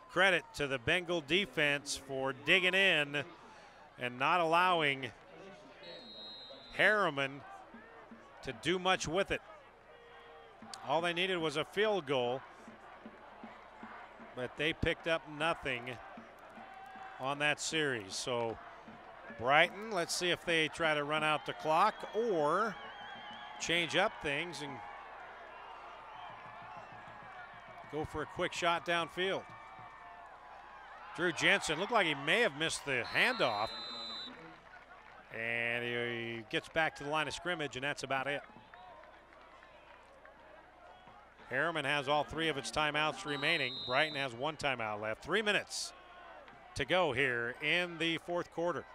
credit to the Bengal defense for digging in and not allowing Herriman to do much with it. All they needed was a field goal, but they picked up nothing on that series. So Brighton, let's see if they try to run out the clock or change up things and go for a quick shot downfield. Drew Jensen looked like he may have missed the handoff, and he gets back to the line of scrimmage, and that's about it. Herriman has all 3 of its timeouts remaining. Brighton has 1 timeout left. 3 minutes to go here in the 4th quarter.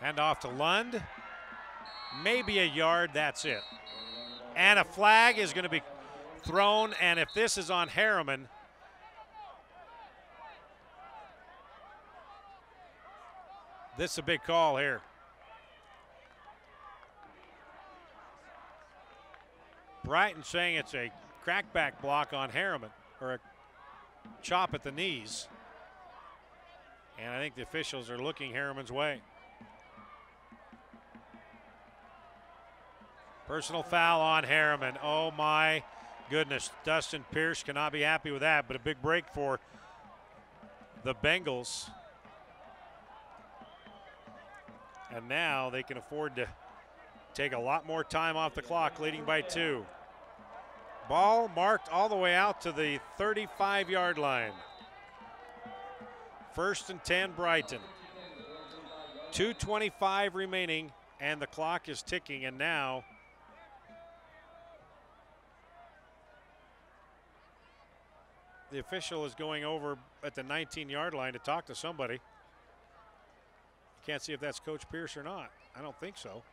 Hand off to Lund. Maybe a yard, that's it. And a flag is going to be thrown, and if this is on Herriman, this is a big call here. Brighton saying it's a crackback block on Herriman, or a chop at the knees. And I think the officials are looking Herriman's way. Personal foul on Herriman. Oh my goodness. Dustin Pierce cannot be happy with that, but a big break for the Bengals. And now they can afford to take a lot more time off the clock, leading by 2. Ball marked all the way out to the 35-yard line. 1st and 10, Brighton. 2:25 remaining, and the clock is ticking, and now the official is going over at the 19-yard line to talk to somebody. Can't see if that's Coach Pierce or not. I don't think so.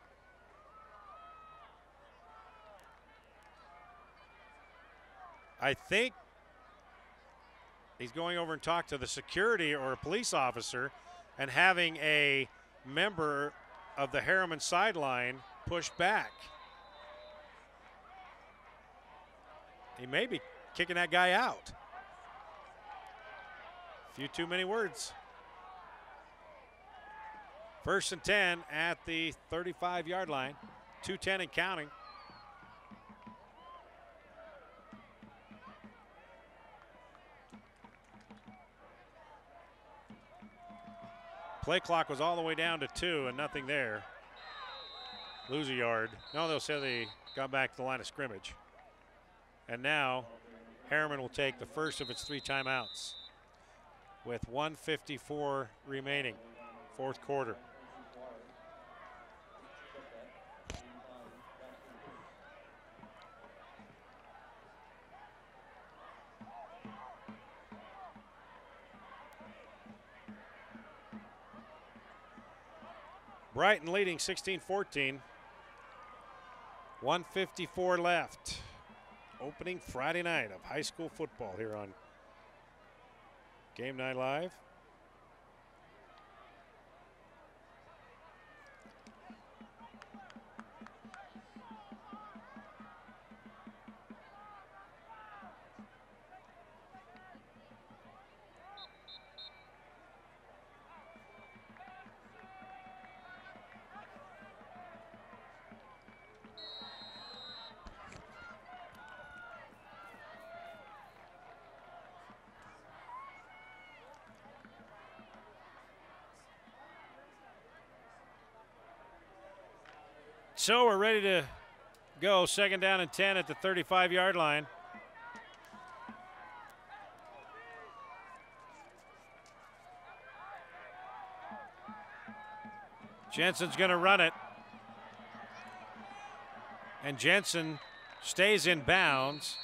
I think he's going over and talk to the security or a police officer and having a member of the Herriman sideline push back. He may be kicking that guy out. Few too many words. 1st and 10 at the 35-yard line. 2:10 and counting. Play clock was all the way down to 2 and nothing there. Lose a yard. No, they'll say they got back to the line of scrimmage. And now Herriman will take the first of its 3 timeouts with 1:54 remaining, 4th quarter. Brighton leading 16-14. 1:54 left. Opening Friday night of high school football here on Game Night Live. So we're ready to go. Second down and 10 at the 35-yard line. Jensen's going to run it. And Jensen stays in bounds.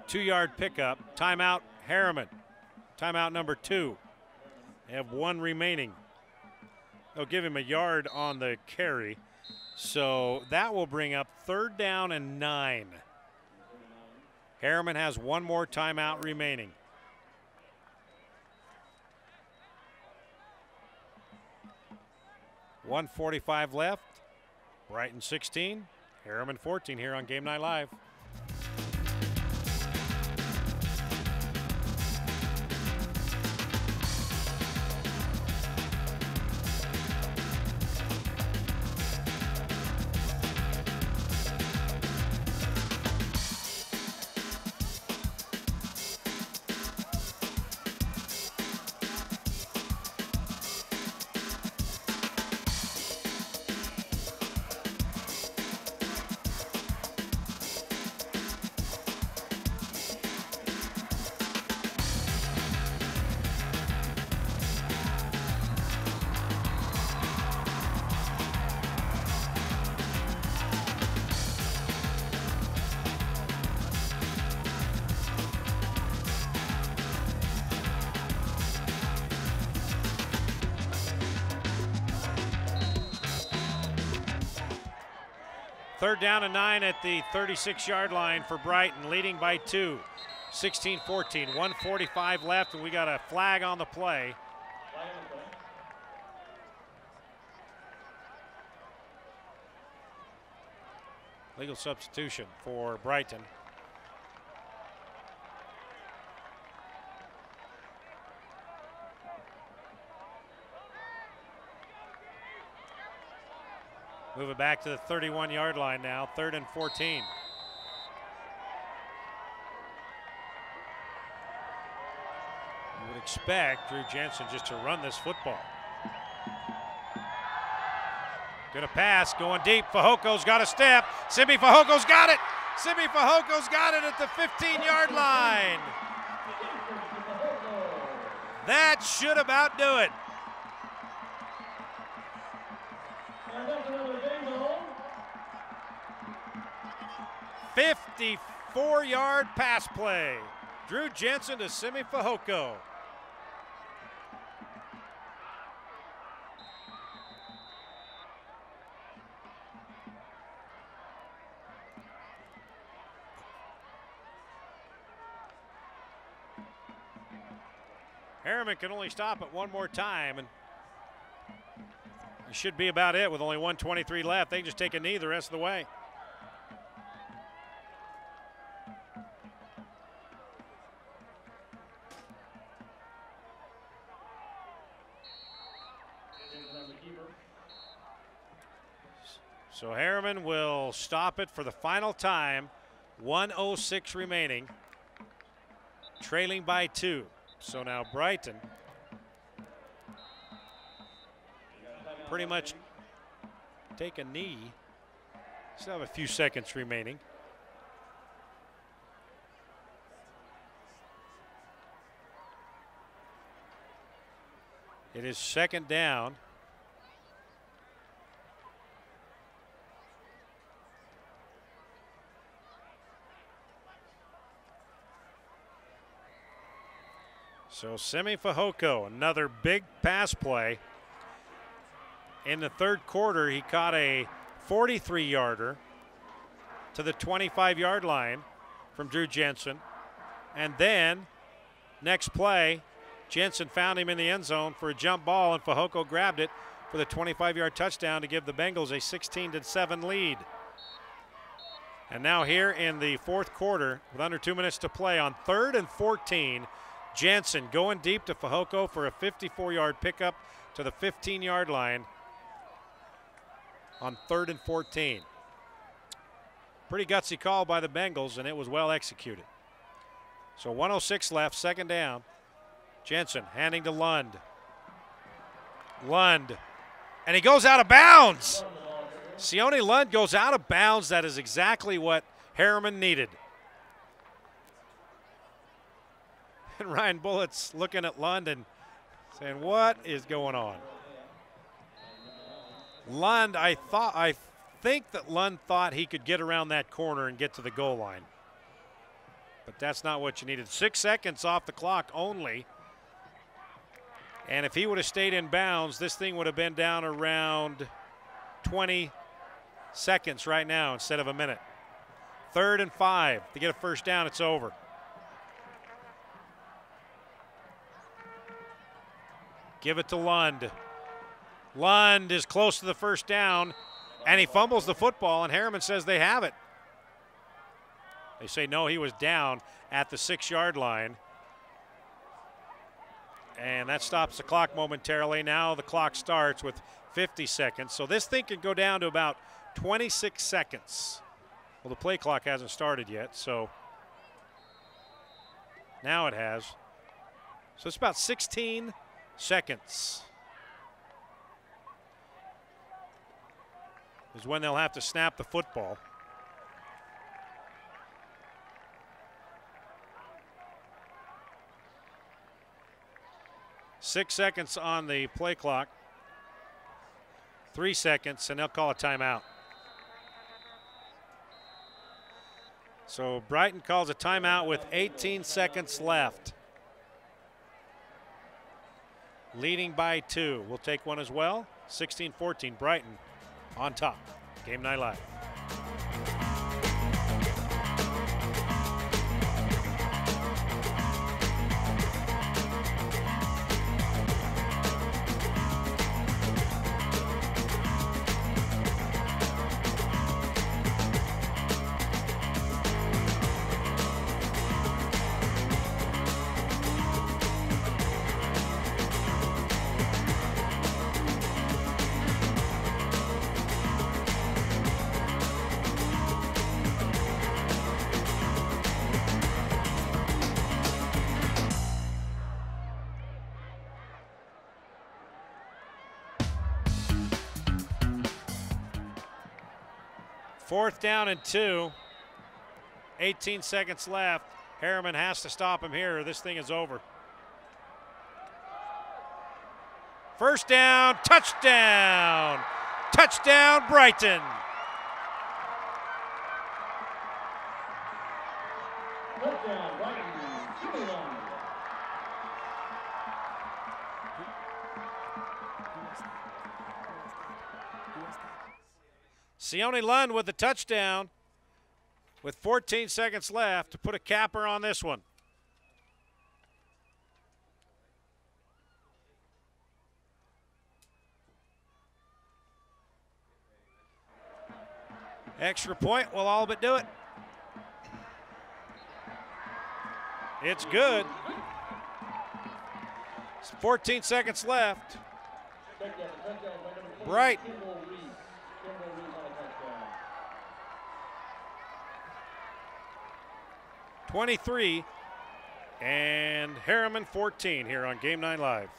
Two-yard pickup. Timeout, Herriman. Timeout number 2. They have 1 remaining. They'll give him a yard on the carry. So that will bring up 3rd down and 9. Herriman has 1 more timeout remaining. .145 left. Brighton 16, Herriman 14 here on Game Night Live. Third down and 9 at the 36-yard line for Brighton, leading by 2. 16-14, 1:45 left, and we got a flag on the play. Legal substitution for Brighton. Move it back to the 31-yard line now, 3rd and 14. You would expect Drew Jensen just to run this football. Gonna pass, going deep. Fajoko's got a step. Simi Fajoko's got it. Simi Fajoko's got it at the 15-yard line. That should about do it. 54-yard pass play. Drew Jensen to Simi Fajoko. Herriman can only stop it one more time, and it should be about it with only 1:23 left. They can just take a knee the rest of the way. So Herriman will stop it for the final time. 1:06 remaining, trailing by 2. So now Brighton pretty much take a knee. Still have a few seconds remaining. It is 2nd down. So Simi Fajoko, another big pass play. In the 3rd quarter, he caught a 43-yarder to the 25-yard line from Drew Jensen. And then, next play, Jensen found him in the end zone for a jump ball, and Fajoko grabbed it for the 25-yard touchdown to give the Bengals a 16-7 lead. And now here in the 4th quarter, with under 2 minutes to play, on 3rd and 14, Jensen going deep to Fajoko for a 54-yard pickup to the 15-yard line on 3rd and 14. Pretty gutsy call by the Bengals, and it was well executed. So 1:06 left, 2nd down. Jensen handing to Lund. Lund And he goes out of bounds. Sione Lund goes out of bounds. That is exactly what Herriman needed. And Ryan Bullett's looking at Lund and saying, what is going on? Lund, I think that Lund thought he could get around that corner and get to the goal line. But that's not what you needed. 6 seconds off the clock only. And if he would have stayed in bounds, this thing would have been down around 20 seconds right now instead of a minute. 3rd and 5. To get a first down, it's over. Give it to Lund. Lund is close to the first down, and he fumbles the football, and Herriman says they have it. They say no, he was down at the 6-yard line. And that stops the clock momentarily. Now the clock starts with 50 seconds. So this thing can go down to about 26 seconds. Well, the play clock hasn't started yet, so now it has. So it's about 16 seconds is when they'll have to snap the football. Six seconds on the play clock. 3 seconds, and they'll call a timeout. So Brighton calls a timeout with 18 seconds left. Leading by 2. We'll take one as well. 16-14, Brighton on top. Game Night Live. Fourth down and 2. 18 seconds left. Herriman has to stop him here or this thing is over. First down, touchdown. Touchdown, Brighton. Touchdown, Brighton. Sione Lund with the touchdown with 14 seconds left to put a capper on this one. Extra point will all but do it. It's good. 14 seconds left. Brighton. 23 and Herriman 14 here on Game 9 Live.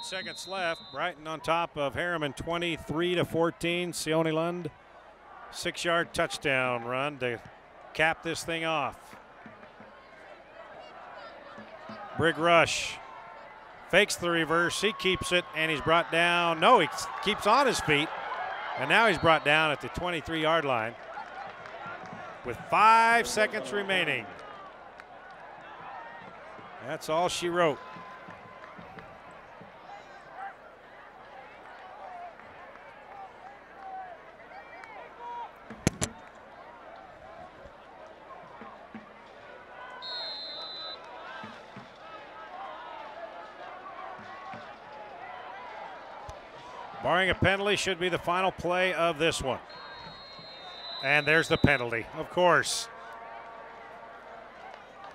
Seconds left. Brighton on top of Herriman 23-14. Sione Lund 6-yard touchdown run to cap this thing off. Brig rush. Fakes the reverse. He keeps it and he's brought down. No, he keeps on his feet. And now he's brought down at the 23-yard line with 5 seconds remaining. That's all she wrote. Barring a penalty, should be the final play of this one. And there's the penalty, of course.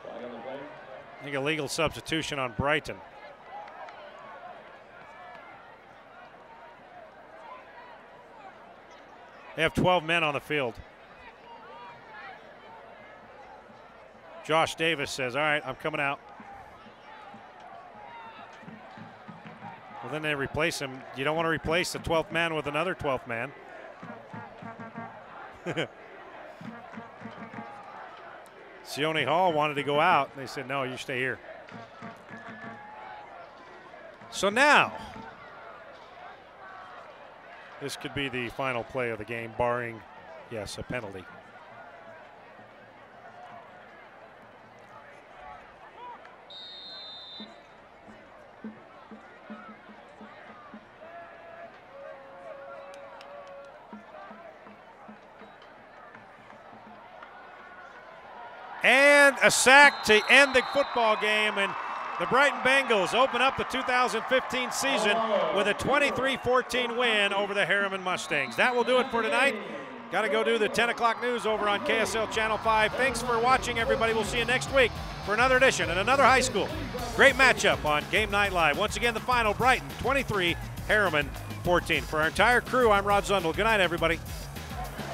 I think a legal substitution on Brighton. They have 12 men on the field. Josh Davis says, all right, I'm coming out. Well, then they replace him. You don't want to replace the 12th man with another 12th man. Sione Hall wanted to go out. They said, no, you stay here. So now, this could be the final play of the game, barring, yes, a penalty. And a sack to end the football game, and the Brighton Bengals open up the 2015 season with a 23-14 win over the Herriman Mustangs. That will do it for tonight. Got to go do the 10 o'clock news over on KSL Channel 5. Thanks for watching, everybody. We'll see you next week for another edition and another high school. Great matchup on Game Night Live. Once again, the final, Brighton 23, Herriman 14. For our entire crew, I'm Rod Zundel. Good night, everybody.